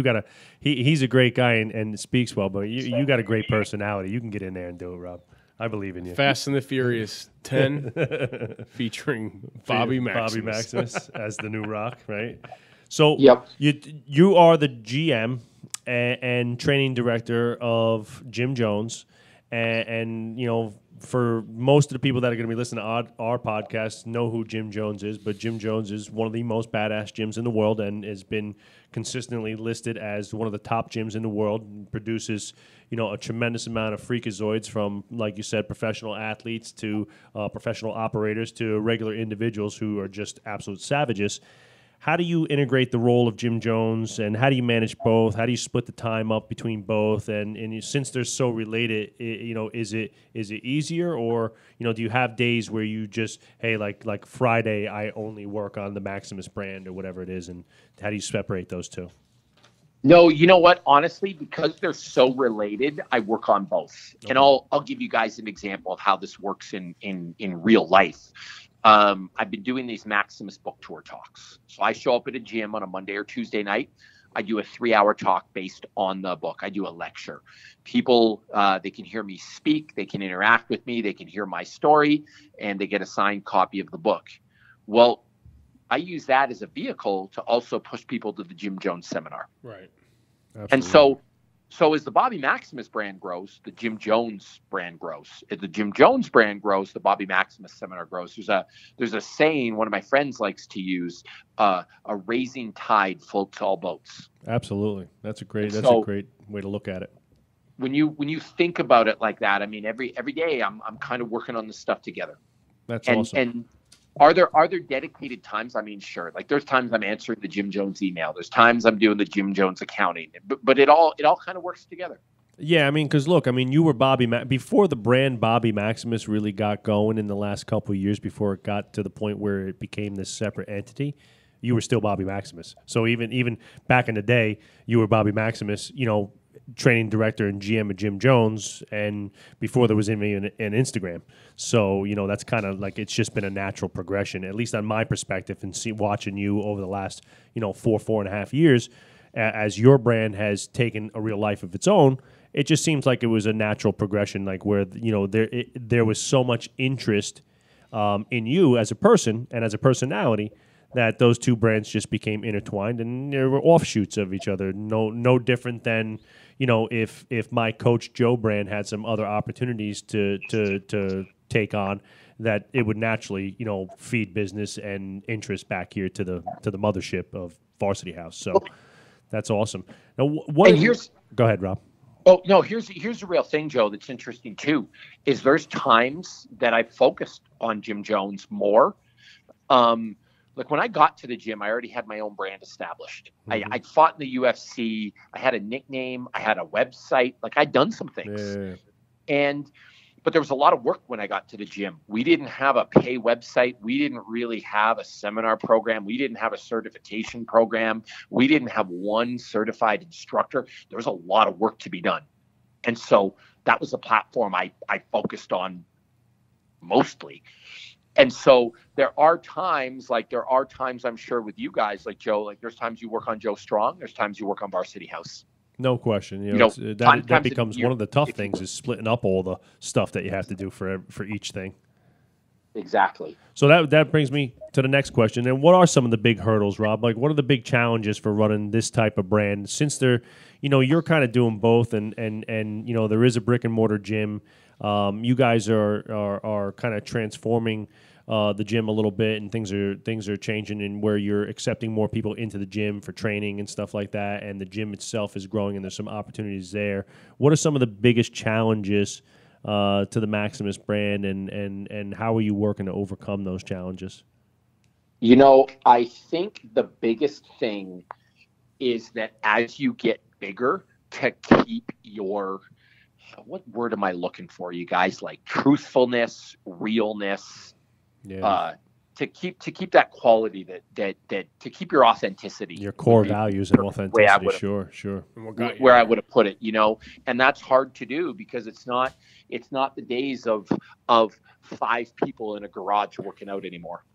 he's a great guy and speaks well, but you got a great personality. You can get in there and do it, Rob. I believe in you. Fast and the Furious 10 featuring Bobby Maximus as the new Rock, right? So yep. You are the GM and training director of Jim Jones, and for most of the people that are going to be listening to our podcast know who Jim Jones is, but Jim Jones is one of the most badass gyms in the world and has been consistently listed as one of the top gyms in the world, and produces, a tremendous amount of freakazoids from, like you said, professional athletes to professional operators to regular individuals who are just absolute savages. How do you integrate the role of Jim Jones, and how do you manage both? How do you split the time up between both? And since they're so related, is it easier, or do you have days where you just, hey, like Friday I only work on the Maximus brand or whatever it is, and how do you separate those two? No, you know what? Honestly, because they're so related, I work on both. Okay. And I'll give you guys an example of how this works in real life. I've been doing these Maximus book tour talks. So I show up at a gym on a Monday or Tuesday night. I do a 3-hour talk based on the book. I do a lecture. People, they can hear me speak. They can interact with me. They can hear my story, and they get a signed copy of the book. Well, I use that as a vehicle to also push people to the Jim Jones seminar. Right. Absolutely. And so as the Bobby Maximus brand grows, the Jim Jones brand grows. As the Jim Jones brand grows, the Bobby Maximus seminar grows. There's a saying one of my friends likes to use: a raising tide floats all boats. Absolutely, that's a great way to look at it. When you think about it like that, I mean, every day I'm kind of working on this stuff together. That's awesome. And are there dedicated times? I mean, sure. Like there's times I'm answering the Jim Jones email. There's times I'm doing the Jim Jones accounting. But it all kind of works together. Yeah, I mean, because look, I mean, you were before the brand Bobby Maximus really got going in the last couple of years, before it got to the point where it became this separate entity. You were still Bobby Maximus. So even back in the day, you were Bobby Maximus, training director and GM of Jim Jones, and before there was even an Instagram. So, that's kind of like, it's just been a natural progression, at least on my perspective, and watching you over the last, 4.5 years, as your brand has taken a real life of its own. It just seems like it was a natural progression, like where, there was so much interest in you as a person and as a personality, that those two brands just became intertwined, and they were offshoots of each other. No different than, if my Coach Joe brand had some other opportunities to take on, that it would naturally, feed business and interest back here to the mothership of Varsity House. So that's awesome. Now, go ahead, Rob. Oh no, here's the real thing, Joe. That's interesting too. Is there's times that I focused on Jim Jones more. Like when I got to the gym, I already had my own brand established. Mm-hmm. I'd fought in the UFC. I had a nickname. I had a website. Like I'd done some things. Yeah. But there was a lot of work when I got to the gym. We didn't have a pay website. We didn't really have a seminar program. We didn't have a certification program. We didn't have one certified instructor. There was a lot of work to be done. And so that was a platform I focused on mostly. And so there are times I'm sure with you guys, like Joe, like there's times you work on Joe Strong. There's times you work on Varsity House. No question. That becomes one of the tough things, is splitting up all the stuff that you have to do for each thing. Exactly. So that brings me to the next question. And what are some of the big hurdles, Rob? Like, what are the big challenges for running this type of brand? Since you're kind of doing both, and there is a brick and mortar gym. You guys are kind of transforming the gym a little bit, and things are changing, and where you're accepting more people into the gym for training and stuff like that, and the gym itself is growing, and there's some opportunities there. What are some of the biggest challenges to the Maximus brand, and how are you working to overcome those challenges? I think the biggest thing is that as you get bigger, to keep your, what word am I looking for, you guys? Like truthfulness, realness, to keep that quality, that to keep your authenticity, your core values and authenticity. Sure. Where I would have put it, and that's hard to do, because it's not the days of 5 people in a garage working out anymore.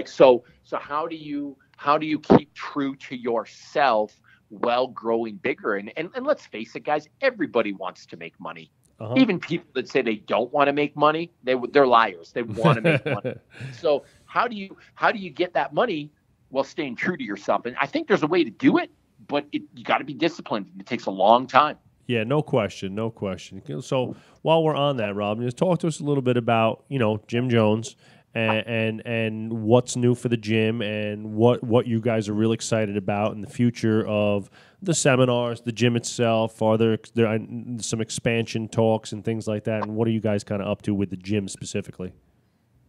So how do you keep true to yourself while growing bigger? And let's face it, guys, everybody wants to make money. Uh-huh. Even people that say they don't want to make money, they're liars. They want to make money. So how do you get that money while staying true to yourself? And I think there's a way to do it, but you got to be disciplined. It takes a long time. Yeah, no question, no question. So while we're on that, Rob, just talk to us a little bit about Jim Jones and what's new for the gym and what you guys are real excited about in the future of the seminars, the gym itself. Are there some expansion talks and things like that? And what are you guys kind of up to with the gym specifically?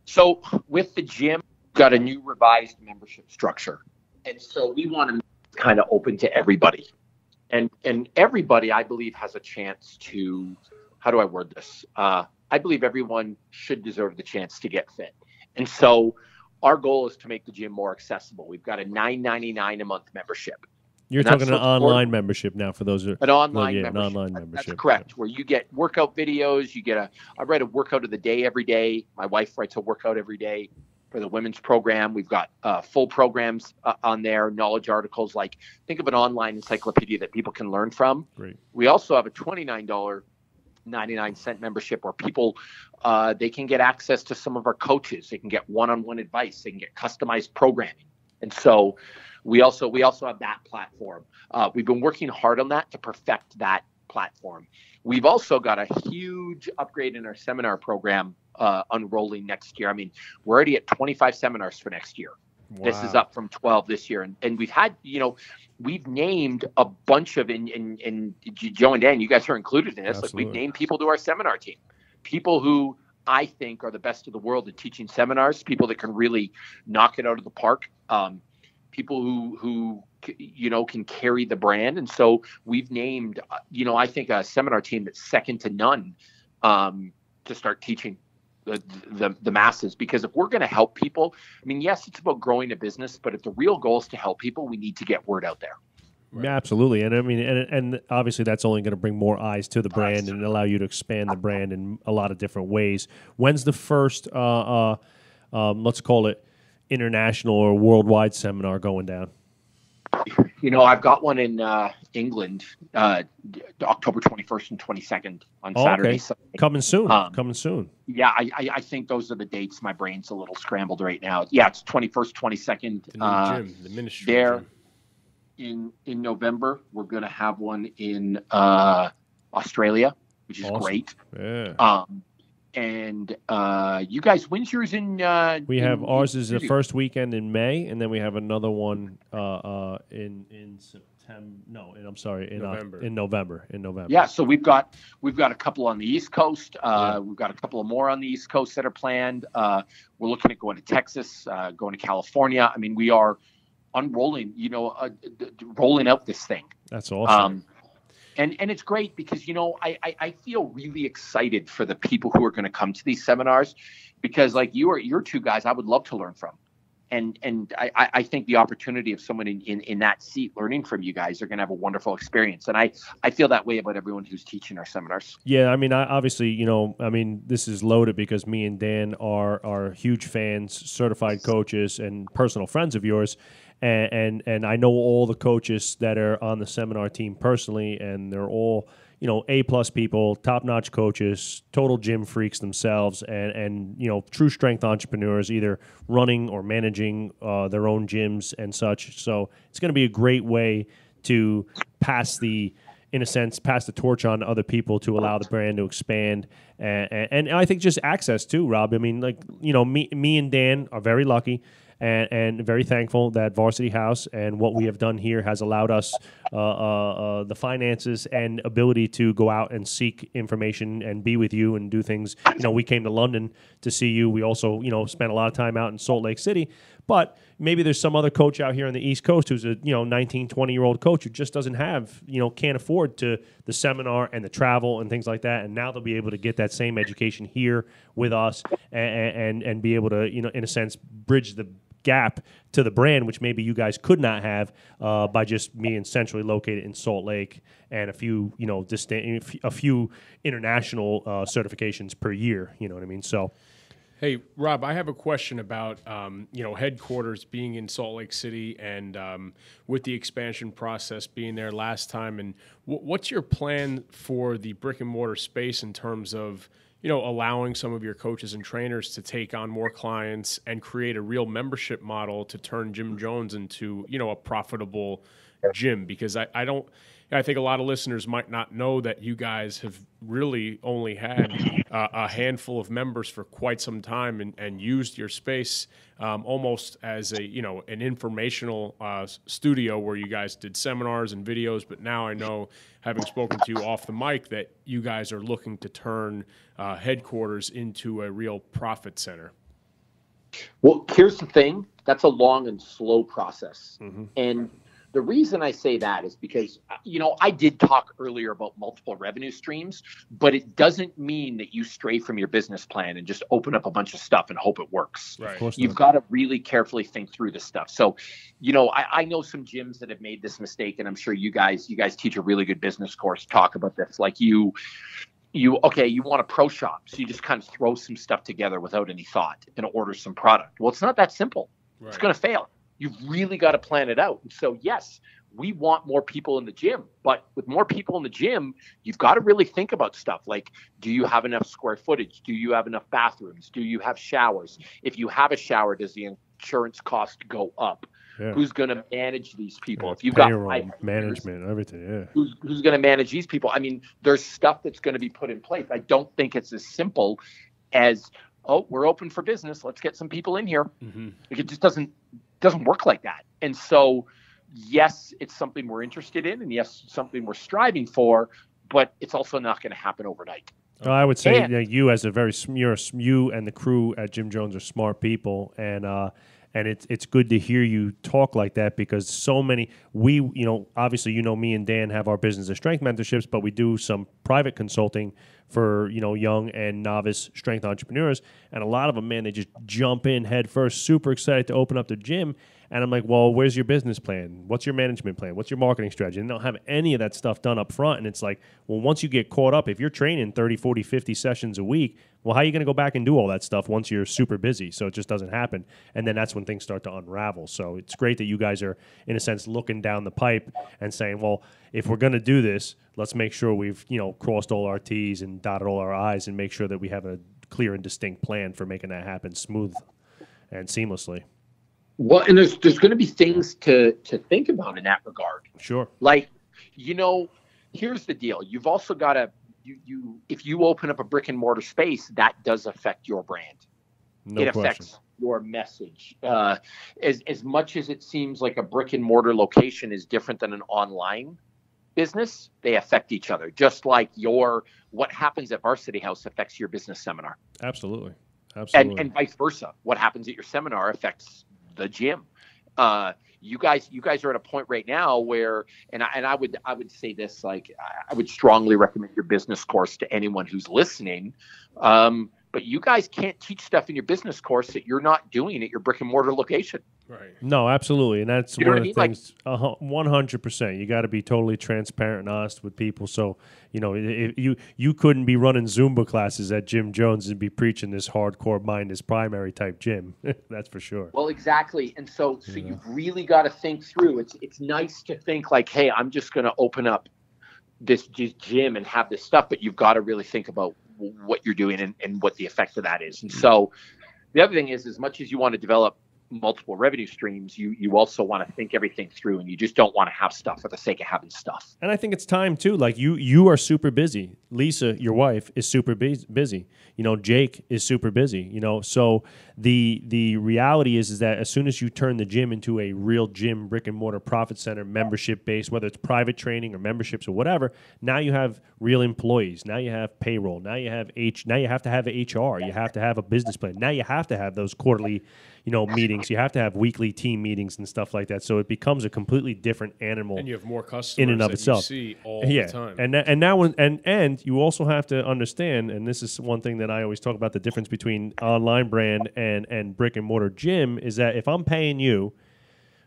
So with the gym, we've got a new revised membership structure, and so we want to kind of open to everybody. And everybody, I believe, has a chance to, how do I word this? I believe everyone should deserve the chance to get fit. And so our goal is to make the gym more accessible. We've got a $9.99 a month membership. You're talking an online membership now for those who an online membership. An online membership. That's correct. Where you get workout videos, I write a workout of the day every day. My wife writes a workout every day. For the women's program, we've got full programs on there, knowledge articles. Like, think of an online encyclopedia that people can learn from. Great. We also have a $29.99 membership where people they can get access to some of our coaches. They can get one-on-one advice. They can get customized programming. And so we also have that platform. We've been working hard on that to perfect that platform. We've also got a huge upgrade in our seminar program unrolling next year. I mean, we're already at 25 seminars for next year. Wow. This is up from 12 this year. And we've had, we've named a bunch of, and Joe and Dan, you guys are included in this. Absolutely. Like, we've named people to our seminar team, people who I think are the best of the world at teaching seminars, people that can really knock it out of the park, people who can carry the brand. And so we've named, I think a seminar team that's second to none to start teaching the masses, because if we're going to help people, I mean, yes, it's about growing a business, but if the real goal is to help people, we need to get word out there. Right. Yeah, absolutely. And I mean, and obviously that's only going to bring more eyes to the brand and allow you to expand the brand in a lot of different ways. When's the first, let's call it international or worldwide seminar going down? I've got one in England, October 21st and 22nd on Saturday. Okay. Coming soon. Yeah, I think those are the dates. My brain's a little scrambled right now. Yeah, it's 21st, 22nd. The new gym, the ministry there gym. In November, we're going to have one in Australia, which is awesome. Great. Yeah. And you guys, when's yours in? We have ours is the first weekend in May, and then we have another one in September. No, I'm sorry, in November. Yeah, so we've got a couple on the East Coast. We've got a couple of more on the East Coast that are planned. We're looking at going to Texas, going to California. I mean, we are unrolling, rolling out this thing. That's awesome. And it's great because, I feel really excited for the people who are going to come to these seminars, because like you're two guys I would love to learn from. And I think the opportunity of someone in that seat learning from you guys are going to have a wonderful experience. And I feel that way about everyone who's teaching our seminars. Yeah, I mean, obviously, this is loaded because me and Dan are huge fans, certified coaches, and personal friends of yours. And I know all the coaches that are on the seminar team personally, and they're all, A+ people, top-notch coaches, total gym freaks themselves, and true strength entrepreneurs, either running or managing their own gyms and such. So it's going to be a great way to pass the torch on to other people to allow the brand to expand. And I think just access too, Rob. I mean, me and Dan are very lucky and very thankful that Varsity House and what we have done here has allowed us the finances and ability to go out and seek information and be with you and do things. We came to London to see you. We also, spent a lot of time out in Salt Lake City. But maybe there's some other coach out here on the East Coast who's a 19, 20-year-old coach who just doesn't have, can't afford to the seminar and the travel and things like that. And now they'll be able to get that same education here with us and be able to, in a sense, bridge the gap to the brand, which maybe you guys could not have by just being centrally located in Salt Lake and a few, a few international certifications per year. You know what I mean? So. Hey, Rob, I have a question about, headquarters being in Salt Lake City and with the expansion process being there last time. And what's your plan for the brick and mortar space in terms of, allowing some of your coaches and trainers to take on more clients and create a real membership model to turn Jim Jones into, a profitable gym? Because I don't, I think a lot of listeners might not know that you guys have really only had a handful of members for quite some time, and used your space almost as a an informational studio where you guys did seminars and videos. But now I know, having spoken to you off the mic, that you guys are looking to turn headquarters into a real profit center. Well, here's the thing. That's a long and slow process. And the reason I say that is because, I did talk earlier about multiple revenue streams, but it doesn't mean that you stray from your business plan and just open up a bunch of stuff and hope it works. Right. You've got to really carefully think through this stuff. So, I know some gyms that have made this mistake, and I'm sure you guys teach a really good business course, talk about this. Like you want a pro shop, so you just kind of throw some stuff together without any thought and order some product. Well, it's not that simple. Right. It's going to fail. You've really got to plan it out. And so, yes, we want more people in the gym, but with more people in the gym, you've got to really think about stuff like, do you have enough square footage? Do you have enough bathrooms? Do you have showers? If you have a shower, does the insurance cost go up? Yeah. Who's going to manage these people? Yeah, if you've payroll, got management, everything, yeah. Who's going to manage these people? I mean, there's stuff that's going to be put in place. I don't think it's as simple as, oh, we're open for business, let's get some people in here. Like, it just doesn't work like that. And so, yes, it's something we're interested in, and yes, something we're striving for, but it's also not going to happen overnight. Well, I would say you as you and the crew at Jim Jones are smart people, and it's good to hear you talk like that, because so many, obviously, me and Dan have our business of strength mentorships, but we do some private consulting for, young and novice strength entrepreneurs. And a lot of them, man, they just jump in head first, super excited to open up their gym. And I'm like, well, where's your business plan? What's your management plan? What's your marketing strategy? And they don't have any of that stuff done up front. And it's like, well, once you get caught up, if you're training 30, 40, 50 sessions a week, well, how are you going to go back and do all that stuff once you're super busy? So it just doesn't happen. And then that's when things start to unravel. So it's great that you guys are, in a sense, looking down the pipe and saying, well, if we're going to do this, let's make sure we've, crossed all our T's and dotted all our I's, and make sure that we have a clear and distinct plan for making that happen smooth and seamlessly. Well, and there's going to be things to think about in that regard. Sure. Like, here's the deal. You've also got to, if you open up a brick and mortar space, that does affect your brand. No it question. Affects your message. As much as it seems like a brick and mortar location is different than an online business, they affect each other. Just like what happens at Varsity House affects your business seminar. Absolutely. And vice versa. What happens at your seminar affects the gym. You guys are at a point right now where, and I would say this, like, I would strongly recommend your business course to anyone who's listening. But you guys can't teach stuff in your business course that you're not doing at your brick and mortar location. Right. No, absolutely. And that's one of the things, like, 100%. You got to be totally transparent and honest with people. So, if you couldn't be running Zumba classes at Jim Jones and be preaching this hardcore mind is primary type gym. That's for sure. Well, exactly. And so you've really got to think through. It's nice to think like, hey, I'm just going to open up this gym and have this stuff, but you've got to really think about what you're doing and what the effect of that is. And so the other thing is, as much as you want to develop multiple revenue streams, you also want to think everything through, and you just don't want to have stuff for the sake of having stuff. And I think it's time too. Like you are super busy. Lisa, your wife, is super busy. Jake is super busy. So the reality is that as soon as you turn the gym into a real gym, brick and mortar profit center, membership based, whether it's private training or memberships or whatever, now you have real employees. Now you have payroll. Now you have now you have to have HR. You have to have a business plan. Now you have to have those quarterly meetings. You have to have weekly team meetings and stuff like that. So it becomes a completely different animal. And you have more customers in and of itself. You see all the time. And now and you also have to understand, and this is one thing that I always talk about, the difference between online brand and brick and mortar gym, is that if I'm paying you,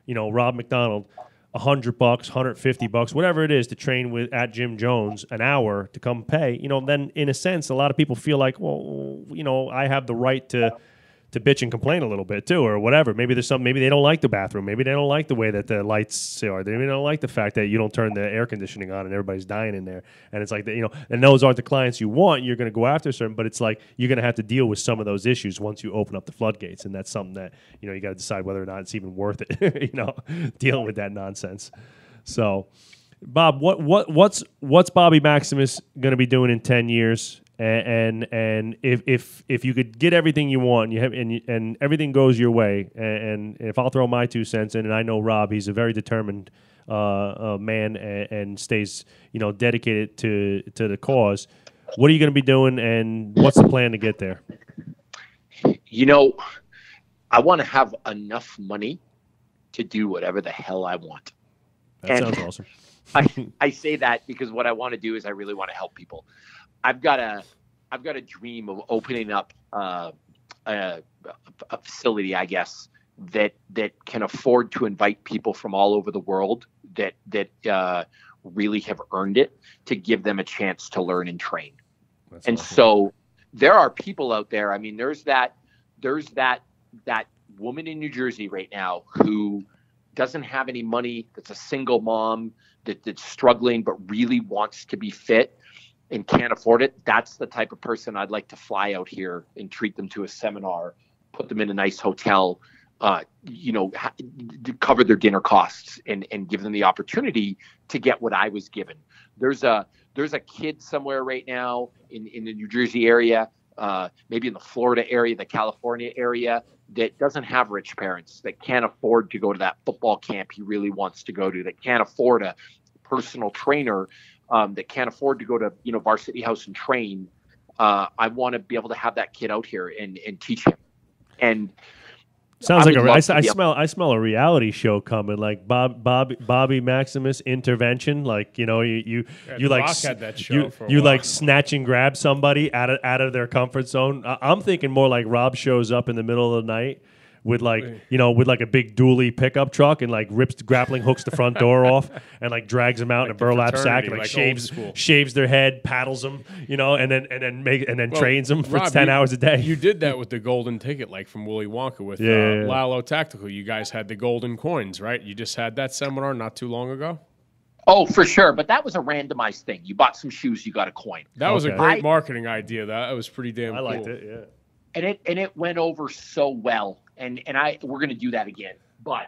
Rob McDonald, $100, $150, whatever it is, to train at Jim Jones an hour to come pay, then in a sense, a lot of people feel like, well, I have the right to bitch and complain a little bit too, or whatever. Maybe there's maybe they don't like the bathroom. Maybe they don't like the way that the lights are. Maybe they don't like the fact that you don't turn the air conditioning on and everybody's dying in there. And it's like, and those aren't the clients you want. You're going to go after certain, but it's like, you're going to have to deal with some of those issues once you open up the floodgates. And that's something that, you got to decide whether or not it's even worth it, dealing with that nonsense. So Bob, what's Bobby Maximus going to be doing in 10 years? And if you could get everything you want, and everything goes your way, and if I'll throw my 2 cents in, and I know Rob, he's a very determined man and stays dedicated to the cause. What are you going to be doing, and what's the plan to get there? I want to have enough money to do whatever the hell I want. That sounds awesome. I say that because what I want to do is I really want to help people. I've got a dream of opening up a facility, I guess, that can afford to invite people from all over the world that really have earned it, to give them a chance to learn and train. That's awesome. So there are people out there. I mean, there's that woman in New Jersey right now who doesn't have any money, that's a single mom, that's struggling but really wants to be fit and can't afford it. That's the type of person I'd like to fly out here and treat them to a seminar, put them in a nice hotel, cover their dinner costs and give them the opportunity to get what I was given. There's a kid somewhere right now in the New Jersey area, maybe in the Florida area, the California area, that doesn't have rich parents, that can't afford to go to that football camp he really wants to go to, that can't afford a personal trainer, that can't afford to go to Varsity House and train. I want to be able to have that kid out here and teach him. And sounds like I smell a reality show coming, like Bobby Maximus intervention. Like you like had that show like snatch and grab somebody out of their comfort zone. I'm thinking more like Rob shows up in the middle of the night with like a big dually pickup truck and like rips the grappling hooks the front door off and like drags them out in a burlap sack and like shaves their head, paddles them, and then trains them for Rob, 10 hours a day. You did that with the golden ticket, like from Willy Wonka with Lalo Tactical. You guys had the golden coins, right? You just had that seminar not too long ago. Oh, for sure. But that was a randomized thing. You bought some shoes, you got a coin. That was a great marketing idea. That was pretty damn cool. I liked it, yeah. And it went over so well. And we're going to do that again. But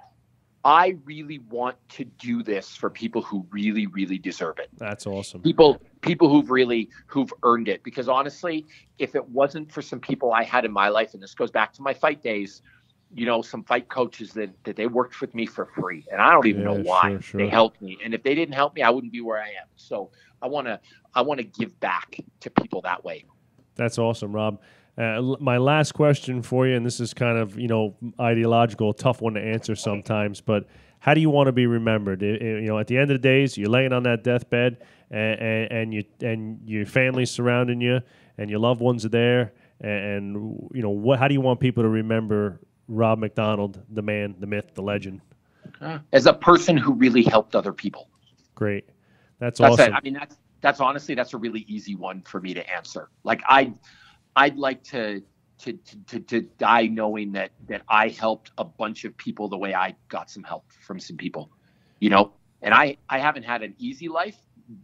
I really want to do this for people who really, really deserve it. That's awesome. People who've earned it. Because honestly, if it wasn't for some people I had in my life, and this goes back to my fight days, some fight coaches that they worked with me for free. And I don't even know why. Sure. They helped me. And if they didn't help me, I wouldn't be where I am. So I want to give back to people that way. That's awesome, Rob. My last question for you, and this is kind of ideological, tough one to answer sometimes, but how do you want to be remembered? At the end of the days, you're laying on that deathbed, and your family's surrounding you, and your loved ones are there, and how do you want people to remember Rob McDonald, the man, the myth, the legend? As a person who really helped other people. Great, that's awesome. It. I mean, that's honestly a really easy one for me to answer. Like I'd like to die knowing that I helped a bunch of people the way I got some help from some people, and I haven't had an easy life,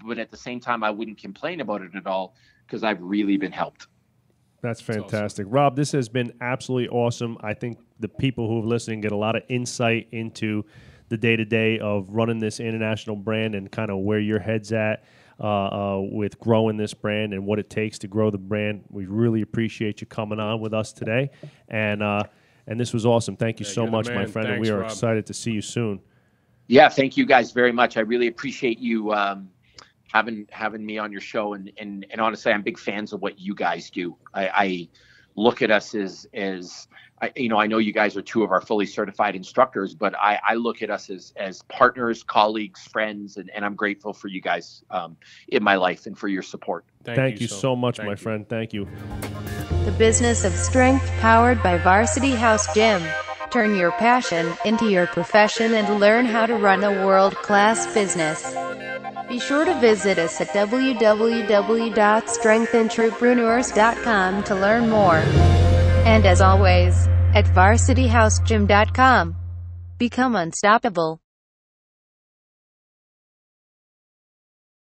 but at the same time, I wouldn't complain about it at all because I've really been helped. That's fantastic. Awesome. Rob, this has been absolutely awesome. I think the people who are listening get a lot of insight into the day-to-day of running this international brand and kind of where your head's at. With growing this brand and what it takes to grow the brand. We really appreciate you coming on with us today. And this was awesome. Thank you so much, my friend. Thanks, and we are excited to see you soon. Yeah, thank you guys very much. I really appreciate you having me on your show. And honestly, I'm big fans of what you guys do. I look at us as I know you guys are two of our fully certified instructors, but I look at us as partners, colleagues, friends, and I'm grateful for you guys in my life and for your support. Thank you so much, my friend. Thank you. The Business of Strength, powered by Varsity House Gym. Turn your passion into your profession and learn how to run a world-class business. Be sure to visit us at www.strengthentrepreneurs.com to learn more. And as always, at varsityhousegym.com. Become unstoppable.